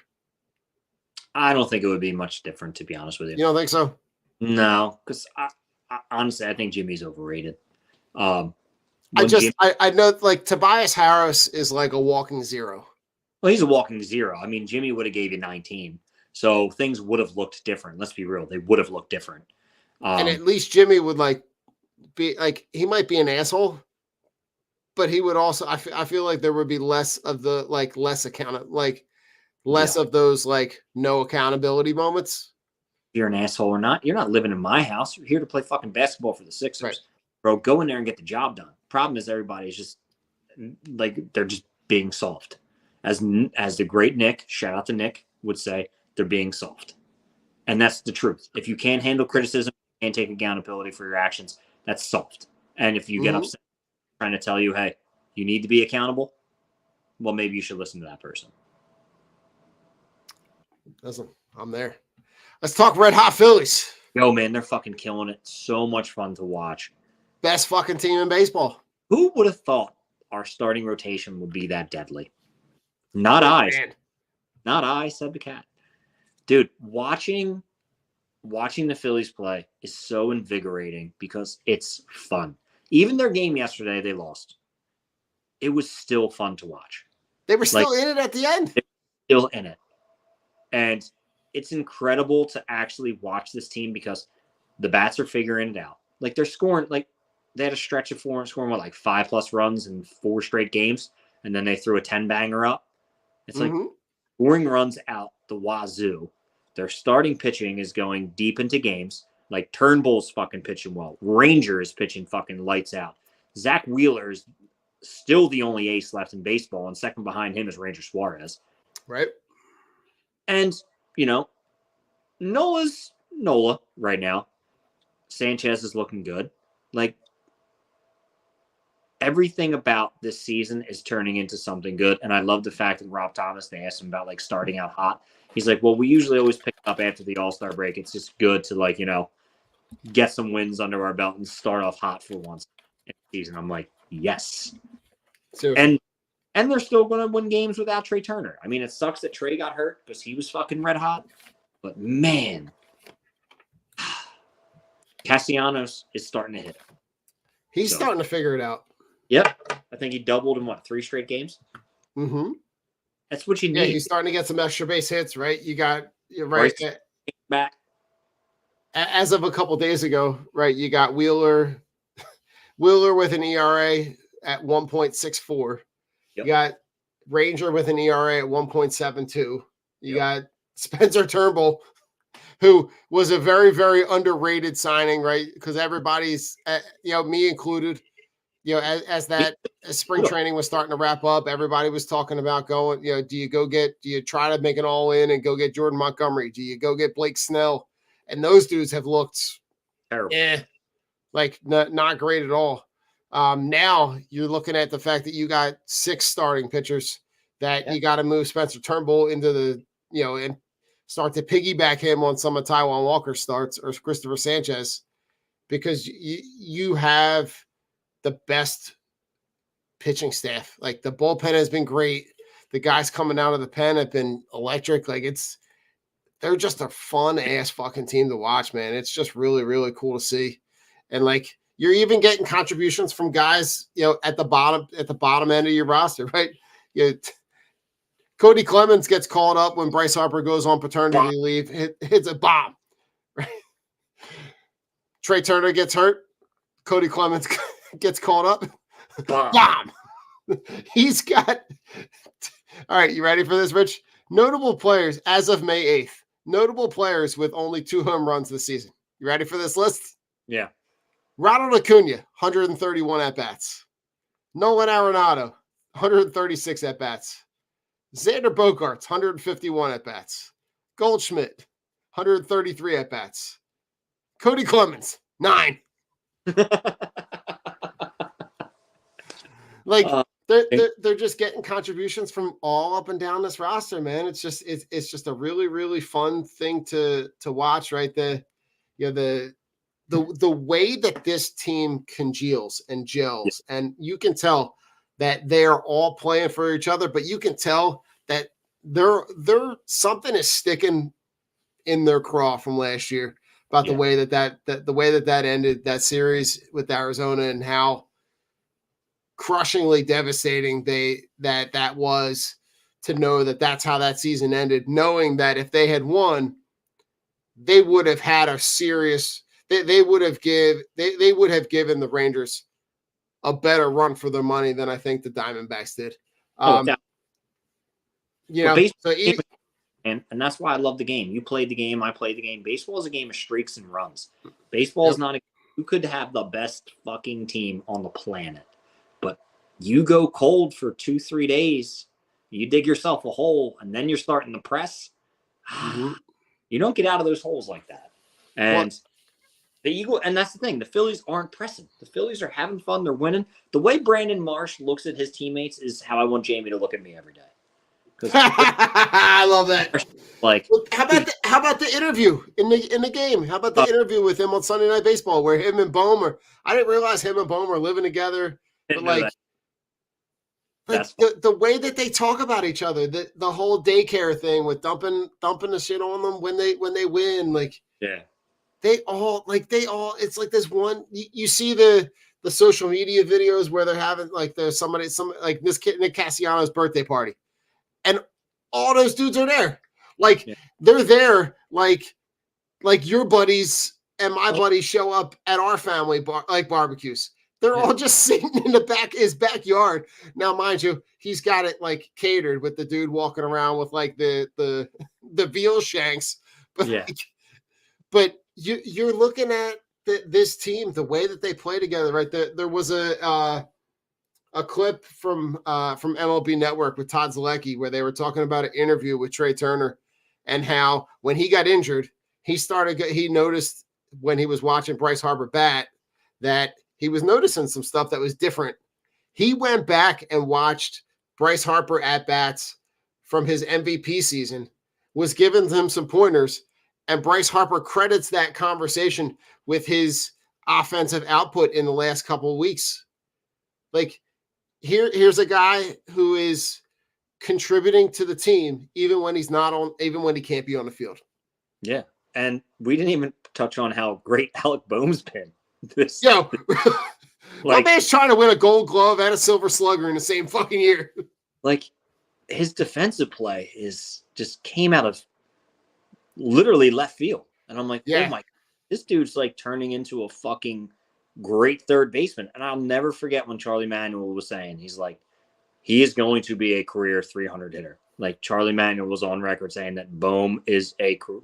I don't think it would be much different, to be honest with you. You don't think so? No, because I honestly, I think Jimmy's overrated. I know, like, Tobias Harris is like a walking zero. Well, he's a walking zero. I mean, Jimmy would have gave you 19. So things would have looked different. Let's be real. They would have looked different. And at least Jimmy would be like, he might be an asshole, but he would also, I feel like there would be less of the, like, less of those, like, no accountability moments. You're an asshole or not, you're not living in my house. You're here to play fucking basketball for the Sixers. Right. Bro, go in there and get the job done. Problem is everybody's just like, they're just being soft. As the great Nick, shout out to Nick, would say, they're being soft. And that's the truth. If you can't handle criticism, can't take accountability for your actions, that's soft. And if you get upset trying to tell you, hey, you need to be accountable, well, maybe you should listen to that person. Listen, I'm there. Let's talk Red Hot Phillies. Yo, man, they're fucking killing it. So much fun to watch. Best fucking team in baseball. Who would have thought our starting rotation would be that deadly? Not I. Man. Not I, said the cat. Dude, watching watching the Phillies play is so invigorating because it's fun. Even their game yesterday, they lost. It was still fun to watch. They were still in it at the end. They're still in it. And it's incredible to actually watch this team because the bats are figuring it out. Like they're scoring, like they had a stretch of scoring like 5+ runs in 4 straight games, and then they threw a 10-banger up. It's like scoring runs out the wazoo. Their starting pitching is going deep into games. Like Turnbull's fucking pitching well. Ranger is pitching fucking lights out. Zach Wheeler is still the only ace left in baseball, and second behind him is Ranger Suarez. Right. And, you know, Nola's Nola right now. Sanchez is looking good. Like, everything about this season is turning into something good. And I love the fact that Rob Thomas, they asked him about, like, starting out hot. He's like, well, we usually always pick up after the All-Star break. It's just good to, like, you know, get some wins under our belt and start off hot for once in the season. I'm like, yes. Seriously. And they're still going to win games without Trey Turner. I mean, it sucks that Trey got hurt because he was fucking red hot. But, man, Castellanos is starting to hit. He's starting to figure it out. Yep. I think he doubled in, 3 straight games? Mm-hmm. That's what you need. Yeah, he's starting to get some extra base hits, right? You're right. Back. As of a couple days ago, right, you got Wheeler with an ERA at 1.64. You got Ranger with an ERA at 1.72. You got Spencer Turnbull, who was a very, very underrated signing, right? Because everybody's, me included, as spring training was starting to wrap up, everybody was talking about going, do you try to make an all in and go get Jordan Montgomery? Do you go get Blake Snell? And those dudes have looked terrible. Not great at all. Now you're looking at the fact that you got 6 starting pitchers that you got to move Spencer Turnbull into the, and start to piggyback him on some of Taijuan Walker's starts or Christopher Sanchez, because you have the best pitching staff. Like the bullpen has been great. The guys coming out of the pen have been electric. Like they're just a fun ass fucking team to watch, man. It's just really, really cool to see. And like, you're even getting contributions from guys, at the bottom end of your roster, right? Cody Clemens gets called up when Bryce Harper goes on paternity leave. Hits a bomb, right? Trey Turner gets hurt. Cody Clemens gets called up. Bomb. He's got – all right, you ready for this, Rich? Notable players as of May 8th. Notable players with only 2 home runs this season. You ready for this list? Yeah. Ronald Acuna, 131 at-bats. Nolan Arenado, 136 at-bats. Xander Bogaerts, 151 at-bats. Goldschmidt, 133 at-bats. Cody Clemens, 9. They're just getting contributions from all up and down this roster, man. It's just a really, really fun thing to watch, right? The way that this team congeals and gels, and you can tell that they're all playing for each other, but you can tell that they're something is sticking in their craw from last year about the way that ended that series with Arizona and how crushingly devastating that was to know that that's how that season ended, knowing that if they had won, they would have had a serious they would have given the Rangers a better run for their money than I think the Diamondbacks did. And that's why I love the game. You played the game, I played the game. Baseball is a game of streaks and runs. Baseball is not you could have the best fucking team on the planet, but you go cold for 2-3 days, you dig yourself a hole, and then you're starting to press. You don't get out of those holes like that. And and that's the thing. The Phillies aren't pressing. The Phillies are having fun. They're winning. The way Brandon Marsh looks at his teammates is how I want Jamie to look at me every day. I love that. Like, how about the interview in the game? How about the interview with him on Sunday Night Baseball, where him and Bohm I didn't realize him and Bohm were living together, but the way that they talk about each other, the whole daycare thing with dumping the shit on them when they win, like, it's like this one, you see the social media videos where they're having like there's some like this kid, Nick Cassiano's birthday party, and all those dudes are there. Like they're there, like your buddies and my buddies show up at our family barbecues. They're all just sitting in his backyard. Now, mind you, he's got it like catered with the dude walking around with like the veal shanks. But but you're looking at this team, the way that they play together, right? There was a clip from MLB Network with Todd Zalecki where they were talking about an interview with Trey Turner and how when he got injured, he noticed when he was watching Bryce Harper bat that he was noticing some stuff that was different. He went back and watched Bryce Harper at bats from his MVP season, was giving them some pointers, and Bryce Harper credits that conversation with his offensive output in the last couple of weeks. Like, here's a guy who is contributing to the team even when he's not on, even when he can't be on the field. Yeah. And we didn't even touch on how great Alec Boehm's been. My man's trying to win a Gold Glove and a Silver Slugger in the same fucking year. Like, his defensive play just came out of literally left field. And I'm like, oh my, this dude's like turning into a fucking great third baseman. And I'll never forget when Charlie Manuel was saying, he's like, he is going to be a career 300 hitter. Like, Charlie Manuel was on record saying that Boehm is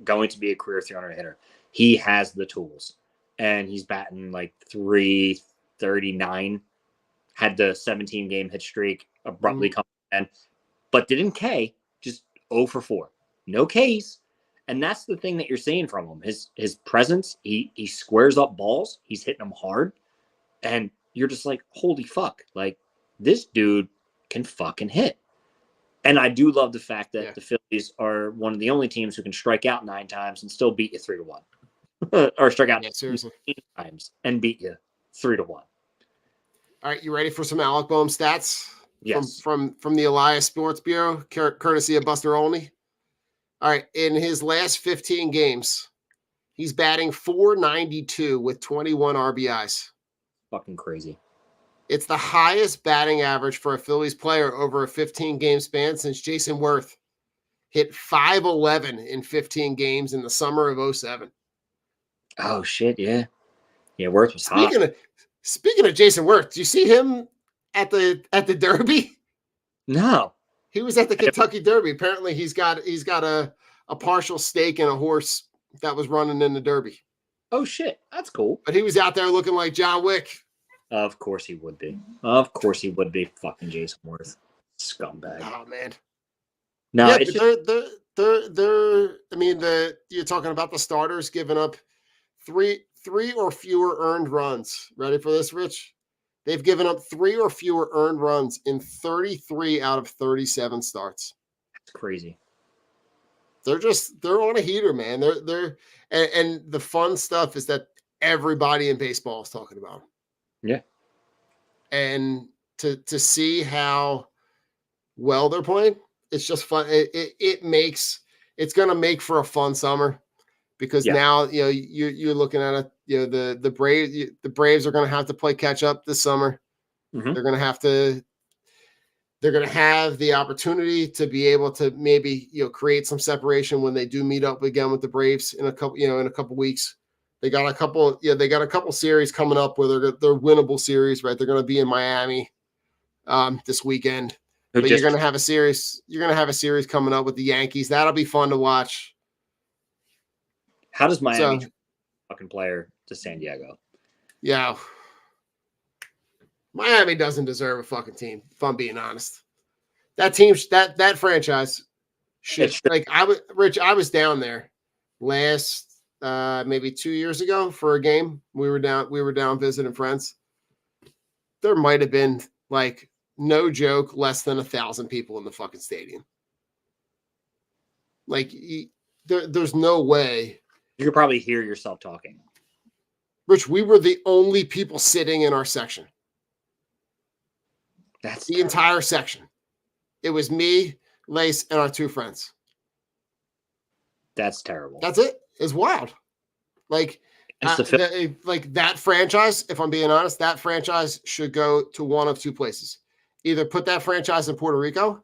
going to be a career 300 hitter. He has the tools. And he's batting like 339, had the 17-game hit streak, abruptly come in, but didn't K, just 0 for 4. No Ks. And that's the thing that you're seeing from him. His presence, he squares up balls. He's hitting them hard. And you're just like, holy fuck. Like, this dude can fucking hit. And I do love the fact that the Phillies are one of the only teams who can strike out 9 times and still beat you 3-1. Or strike out 9 times and beat you 3-1. All right, you ready for some Alec Boehm stats? Yes. From the Elias Sports Bureau, courtesy of Buster Olney. All right, in his last 15 games, he's batting .492 with 21 RBIs. Fucking crazy. It's the highest batting average for a Phillies player over a 15-game span since Jason Worth hit .511 in 15 games in the summer of 2007. Oh shit, yeah. Yeah, Worth was hot. Speaking of Jason Worth, do you see him at the Derby? No. He was at the Kentucky Derby. Apparently he's got a partial stake in a horse that was running in the Derby. Oh shit, that's cool. But he was out there looking like John Wick. Of course he would be. Of course he would be. Fucking Jason Worth. Scumbag. Oh man. No, yeah, it's they're I mean, you're talking about the starters giving up three or fewer earned runs. Ready for this, Rich? They've given up 3 or fewer earned runs in 33 out of 37 starts. That's crazy. They're on a heater, man. They're and the fun stuff is that everybody in baseball is talking about them. Yeah. And to see how well they're playing, it's just fun. It's going to make for a fun summer. Because now, you're looking at it, the Braves are going to have to play catch up this summer. Mm-hmm. They're going to have the opportunity to be able to maybe, create some separation when they do meet up again with the Braves in a couple weeks. They got a couple series coming up where they're winnable series, right? They're going to be in Miami this weekend. But you're going to have a series. You're going to have a series coming up with the Yankees. That'll be fun to watch. How does Miami fucking player to San Diego? Yeah. Miami doesn't deserve a fucking team, if I'm being honest. That team, that franchise should, like, I was down there last maybe 2 years ago for a game. We were down visiting friends. There might have been, like, no joke, less than 1,000 people in the fucking stadium. Like, there's no way. You could probably hear yourself talking. Rich, we were the only people sitting in our section. That's the entire section. It was me, Lace, and our 2 friends. That's terrible. That's it. It's wild. Like, It's the Phillies. like that franchise, if I'm being honest, that franchise should go to one of two places. Either put that franchise in Puerto Rico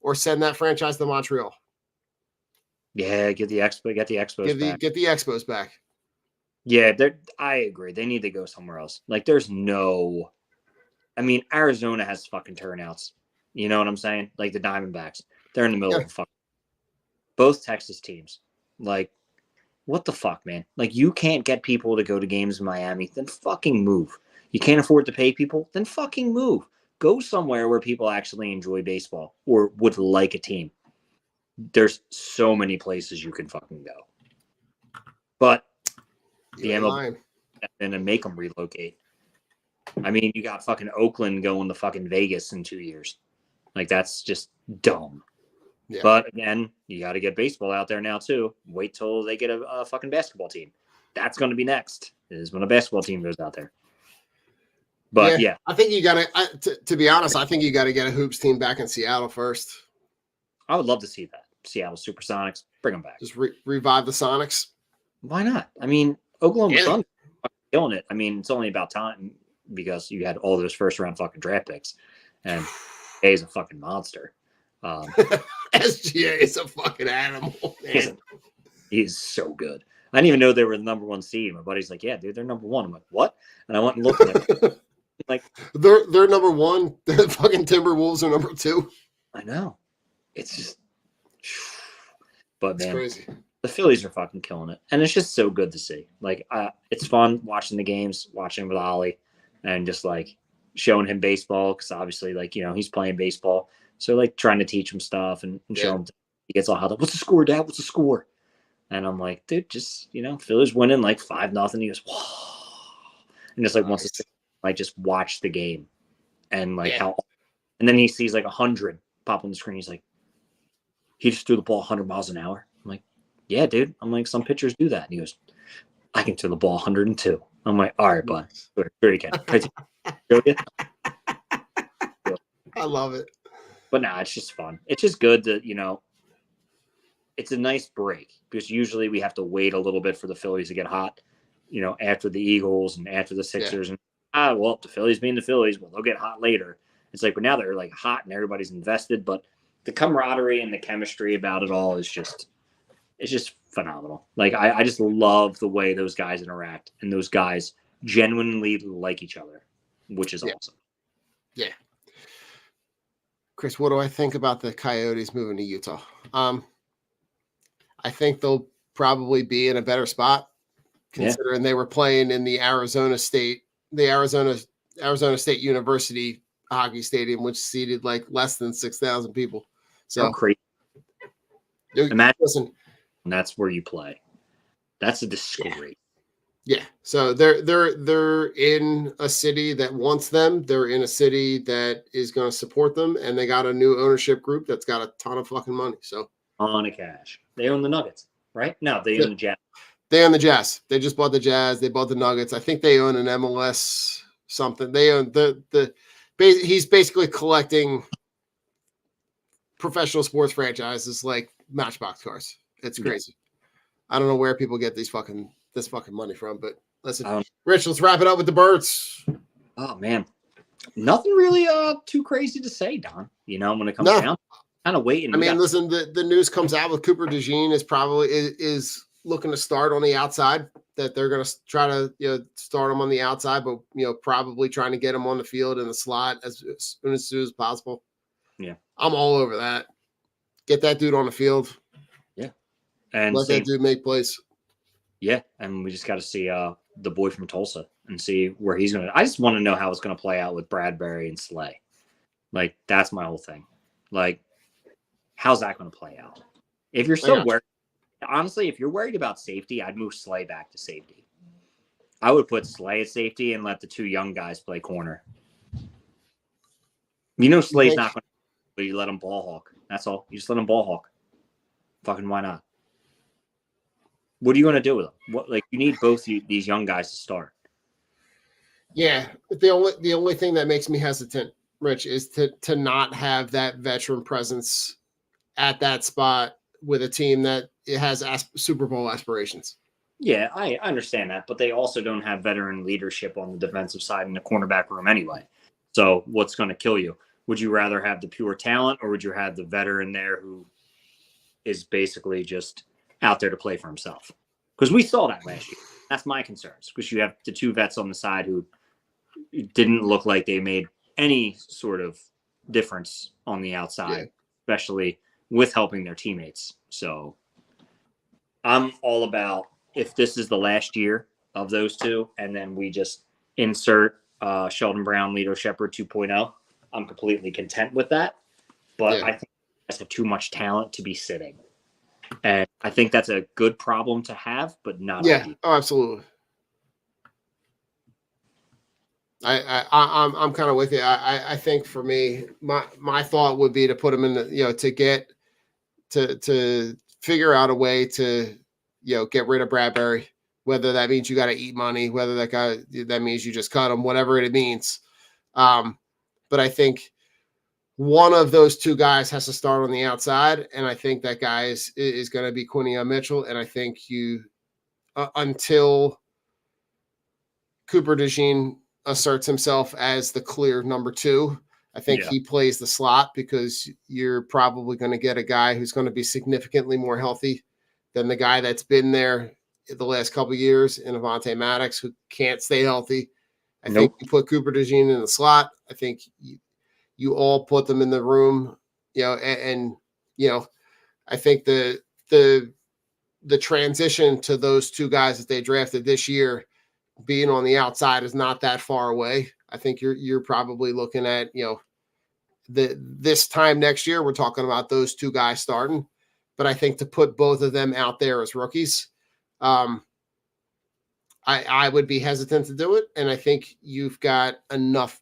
or send that franchise to Montreal. Yeah, get the Expos back. Get the Expos back. Yeah, I agree. They need to go somewhere else. Like, there's no. I mean, Arizona has fucking turnouts. You know what I'm saying? Like the Diamondbacks, they're in the middle of a fucking. Both Texas teams, like, what the fuck, man? Like, you can't get people to go to games in Miami, then fucking move. You can't afford to pay people, then fucking move. Go somewhere where people actually enjoy baseball or would like a team. There's so many places you can fucking go. But the MLB and make them relocate. I mean, you got fucking Oakland going to fucking Vegas in 2 years. Like, that's just dumb. Yeah. But again, you got to get baseball out there now too. Wait till they get a fucking basketball team. That's going to be next. Is when a basketball team goes out there. But yeah. I think you got to be honest, I think you got to get a hoops team back in Seattle first. I would love to see that. Seattle Supersonics, bring them back. Just revive the Sonics. Why not? I mean, Oklahoma Thunder killing it. I mean, it's only about time because you had all those first round fucking draft picks, and A is a fucking monster. SGA is a fucking animal, man. He's so good. I didn't even know they were the number one seed. My buddy's like, "Yeah, dude, they're number one." I'm like, "What?" And I went and looked at it. Like, they're number one. The fucking Timberwolves are number two. I know. It's just, but man, crazy. The Phillies are fucking killing it, and it's just so good to see. Like, it's fun watching the games, watching with Ollie, and just like showing him baseball because obviously, like, you know, he's playing baseball, so like trying to teach him stuff and show him. He gets all held up. What's the score, Dad? What's the score? And I'm like, dude, just, you know, Phillies winning like 5-0. He goes, whoa, and just like wants to like just watch the game, and like how, and then he sees like 100 pop on the screen. He's like, he just threw the ball 100 miles an hour. I'm like, yeah, dude. I'm like, some pitchers do that. And he goes, I can throw the ball 102. I'm like, all right, bud. Sure you can. I love it. But nah, it's just fun. It's just good to, you know, it's a nice break because usually we have to wait a little bit for the Phillies to get hot, you know, after the Eagles and after the Sixers. And well, the Phillies being the Phillies, well, they'll get hot later. It's like, but now they're like hot and everybody's invested. But the camaraderie and the chemistry about it all is just, it's just phenomenal. Like, I just love the way those guys interact, and those guys genuinely like each other, which is awesome. Yeah. Chris, what do I think about the Coyotes moving to Utah? I think they'll probably be in a better spot considering they were playing in the Arizona State University hockey stadium, which seated like less than 6,000 people. So crazy. Imagine, listen, and that's where you play. That's a disgrace. Yeah. So they're in a city that wants them. They're in a city that is going to support them, and they got a new ownership group that's got a ton of fucking money. So ton of cash. They own the Nuggets, right? No, they own the Jazz. They own the Jazz. They just bought the Jazz. They bought the Nuggets. I think they own an MLS something. They own he's basically collecting professional sports franchises like Matchbox cars. It's crazy. I don't know where people get this fucking money from, but listen, Rich, let's wrap it up with the Birds. Oh man, nothing really too crazy to say, Don. You know, when it comes down, kind of waiting. I mean, listen, the news comes out with Cooper DeJean is looking to start on the outside. That they're going to try to start him on the outside, but probably trying to get him on the field in the slot as soon as possible. Yeah, I'm all over that. Get that dude on the field. Yeah, and let that dude make plays. Yeah, and we just got to see the boy from Tulsa and see where he's going to. I just want to know how it's going to play out with Bradbury and Slay. Like, that's my whole thing. Like, how's that going to play out? If you're so worried, honestly, if you're worried about safety, I'd move Slay back to safety. I would put Slay at safety and let the two young guys play corner. Slay's not going to, but you let him ball hawk. That's all. You just let him ball hawk. Fucking why not? What are you going to do with them? You need both these young guys to start. Yeah, the only thing that makes me hesitant, Rich, is to not have that veteran presence at that spot with a team that has Super Bowl aspirations. Yeah, I understand that, but they also don't have veteran leadership on the defensive side in the cornerback room anyway. So what's going to kill you? Would you rather have the pure talent, or would you have the veteran there who is basically just out there to play for himself? Because we saw that last year. That's my concerns, because you have the two vets on the side who didn't look like they made any sort of difference on the outside, especially with helping their teammates. So I'm all about, if this is the last year of those two, and then we just insert Sheldon Brown, Lito Shepherd 2.0, I'm completely content with that. But I think that's too much talent to be sitting. And I think that's a good problem to have, but not ideal. Oh, absolutely. I'm kind of with you. I think for me, my thought would be to put him in the, to get to figure out a way to, get rid of Bradbury, whether that means you got to eat money, whether that means you just cut him, whatever it means. But I think one of those two guys has to start on the outside. And I think that guy is going to be Quinion Mitchell. And I think you, until Cooper DeJean asserts himself as the clear number 2, I think he plays the slot, because you're probably going to get a guy who's going to be significantly more healthy than the guy that's been there the last couple of years in Avonte Maddox, who can't stay healthy. I think you put Cooper DeJean in the slot. I think you all put them in the room, and I think the transition to those two guys that they drafted this year being on the outside is not that far away. I think you're probably looking at, this time next year, we're talking about those two guys starting. But I think to put both of them out there as rookies, I would be hesitant to do it. And I think you've got enough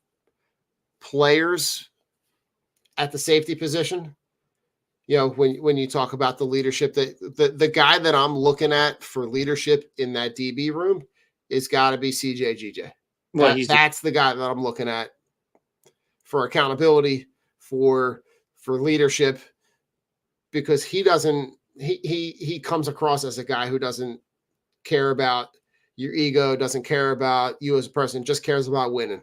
players at the safety position. When you talk about the leadership, that the guy that I'm looking at for leadership in that DB room is got to be CJ GJ. That's the guy that I'm looking at for accountability, for leadership, because he comes across as a guy who doesn't care about your ego, doesn't care about you as a person, just cares about winning.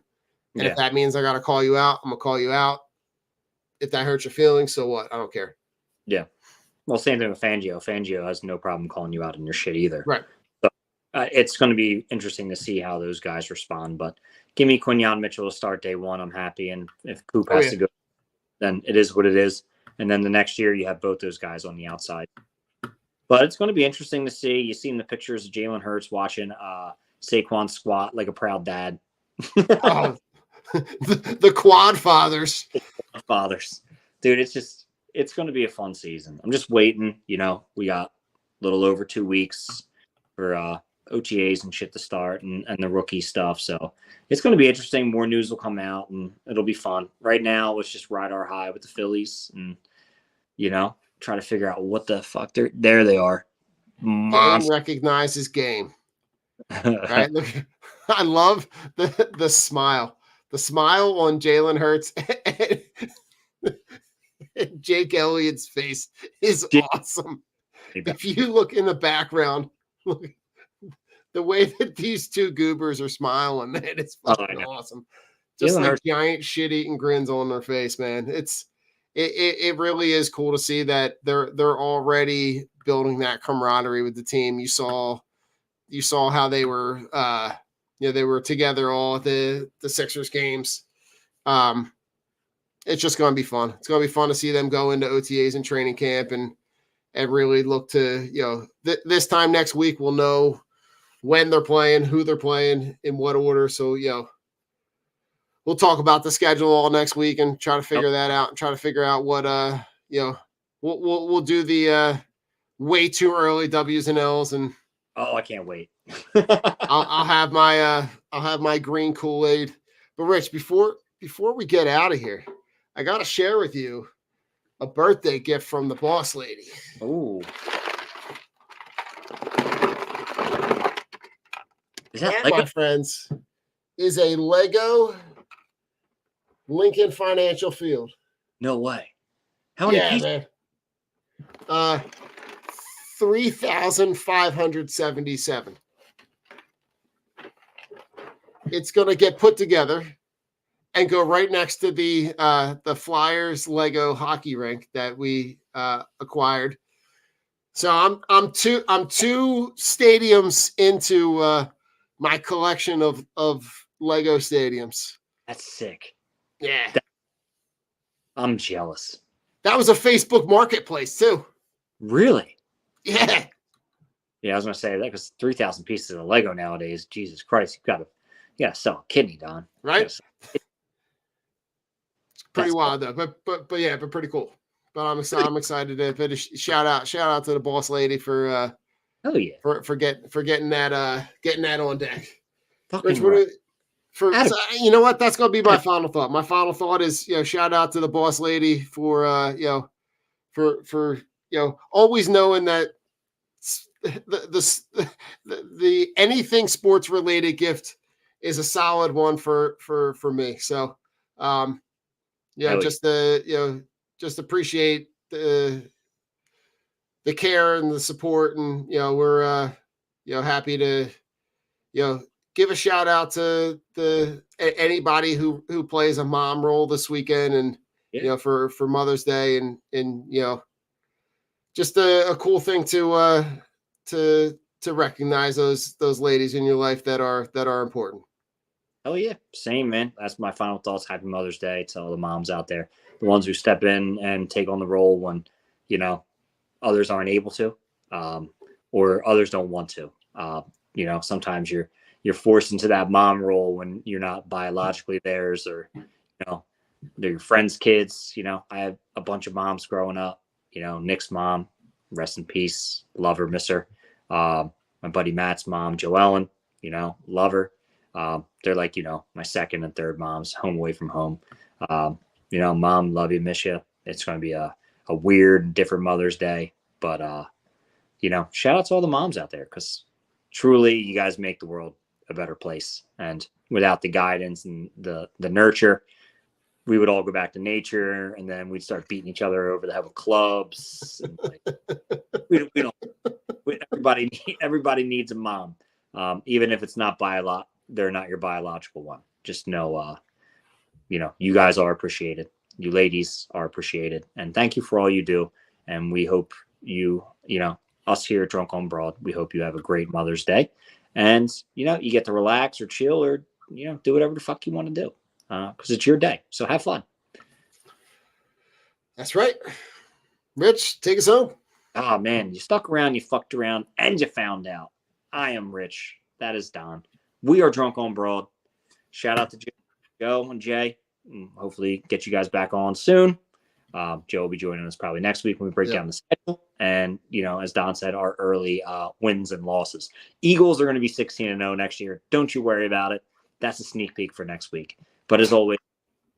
And if that means I got to call you out, I'm going to call you out. If that hurts your feelings, so what? I don't care. Yeah. Well, same thing with Fangio. Fangio has no problem calling you out in your shit either. Right. So it's going to be interesting to see how those guys respond. But give me Quinion Mitchell to start day one. I'm happy. And if Coop has to go, then it is what it is. And then the next year you have both those guys on the outside. But it's going to be interesting to see. You've seen the pictures of Jalen Hurts watching Saquon squat like a proud dad. The quad fathers. Dude, it's going to be a fun season. I'm just waiting. We got a little over 2 weeks for OTAs and shit to start, and the rookie stuff. So it's going to be interesting. More news will come out, and it'll be fun. Right now, let's just ride our high with the Phillies and, try to figure out what the fuck there they are. Game recognizes game. Right? Look, I love the smile. The smile on Jalen Hurts and Jake Elliott's face is awesome. If you look in the background, look, the way that these two goobers are smiling, man, it's fucking awesome. Just like giant shit-eating grins on their face, man. It really is cool to see that they're already building that camaraderie with the team. You saw how they were they were together all at the Sixers games. It's just going to be fun. It's going to be fun to see them go into OTAs and training camp and really look to, this time next week, we'll know when they're playing, who they're playing, in what order. So, we'll talk about the schedule all next week and try to figure that out and try to figure out what, we'll do the way too early W's and L's. And I can't wait. I'll have my green Kool-Aid. But Rich, before we get out of here, I got to share with you a birthday gift from the boss lady. Oh, that, my friends, is a Lego Lincoln Financial Field. No way. How many pieces? Man. 3,577. It's going to get put together and go right next to the Flyers Lego hockey rink that we acquired. So I'm two stadiums into my collection of Lego stadiums. That's sick. Yeah. I'm jealous. That was a Facebook marketplace too. Really? Yeah. Yeah, I was gonna say that because 3,000 pieces of Lego nowadays. Jesus Christ, you gotta sell a kidney, Don. Right. It's pretty That's wild though, but pretty cool. But I'm excited to put a shout out to the boss lady for oh yeah for getting that on deck. Fucking Rich, right. so, you know what? That's gonna be my final thought. My final thought is, shout out to the boss lady for for always knowing that the anything sports related gift is a solid one for me. So just appreciate the care and the support, and we're happy to give a shout out to anybody who plays a mom role this weekend, and for Mother's Day, and just a cool thing to recognize those ladies in your life that are important. Oh yeah, same, man. That's my final thoughts. Happy Mother's Day to all the moms out there, the ones who step in and take on the role when others aren't able to, or others don't want to. Sometimes you're forced into that mom role when you're not biologically theirs, or they're your friends' kids. I had a bunch of moms growing up. Nick's mom, rest in peace, love her, miss her. My buddy Matt's mom, Joellen, love her. They're like, my second and third moms, home away from home. Mom, love you, miss you. It's going to be a weird, different Mother's Day, but shout out to all the moms out there, because truly you guys make the world a better place. And without the guidance and the nurture, we would all go back to nature, and then we'd start beating each other over the head with clubs. And everybody needs a mom, even if it's not they're not your biological one. Just know, you guys are appreciated. You ladies are appreciated, and thank you for all you do. And we hope us here at Drunk on Broad, we hope you have a great Mother's Day, and you get to relax or chill, or do whatever the fuck you want to do, because it's your day. So have fun. That's right. Rich, take us home. Oh man, you stuck around, you fucked around, and you found out. I am Rich. That is Don. We are Drunk on Broad. Shout out to Joe and Jay. And hopefully get you guys back on soon. Joe will be joining us probably next week when we break down the schedule. And, as Don said, our early wins and losses. Eagles are going to be 16-0 next year. Don't you worry about it. That's a sneak peek for next week. But as always,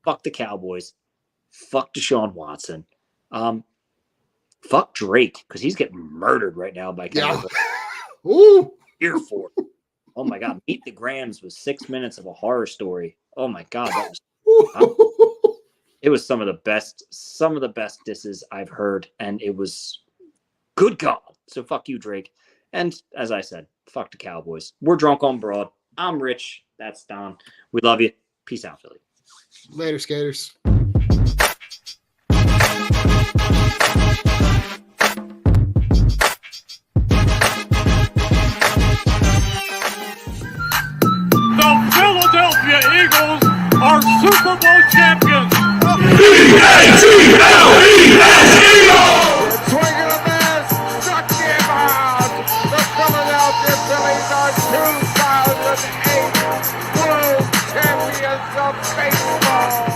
fuck the Cowboys. Fuck Deshaun Watson. Fuck Drake, because he's getting murdered right now by Cavan. Ooh. Here for it. Oh my God, Meet the Grams was 6 minutes of a horror story. Oh my God, that was it was some of the best disses I've heard, and it was good God. So fuck you, Drake. And as I said, fuck the Cowboys. We're Drunk on Broad. I'm Rich. That's Don. We love you. Peace out, Philly. Later, skaters. Philadelphia Eagles are Super Bowl champions. Swinging a miss, struck him out. The Philadelphia Phillies are 2008 World Champions of Baseball.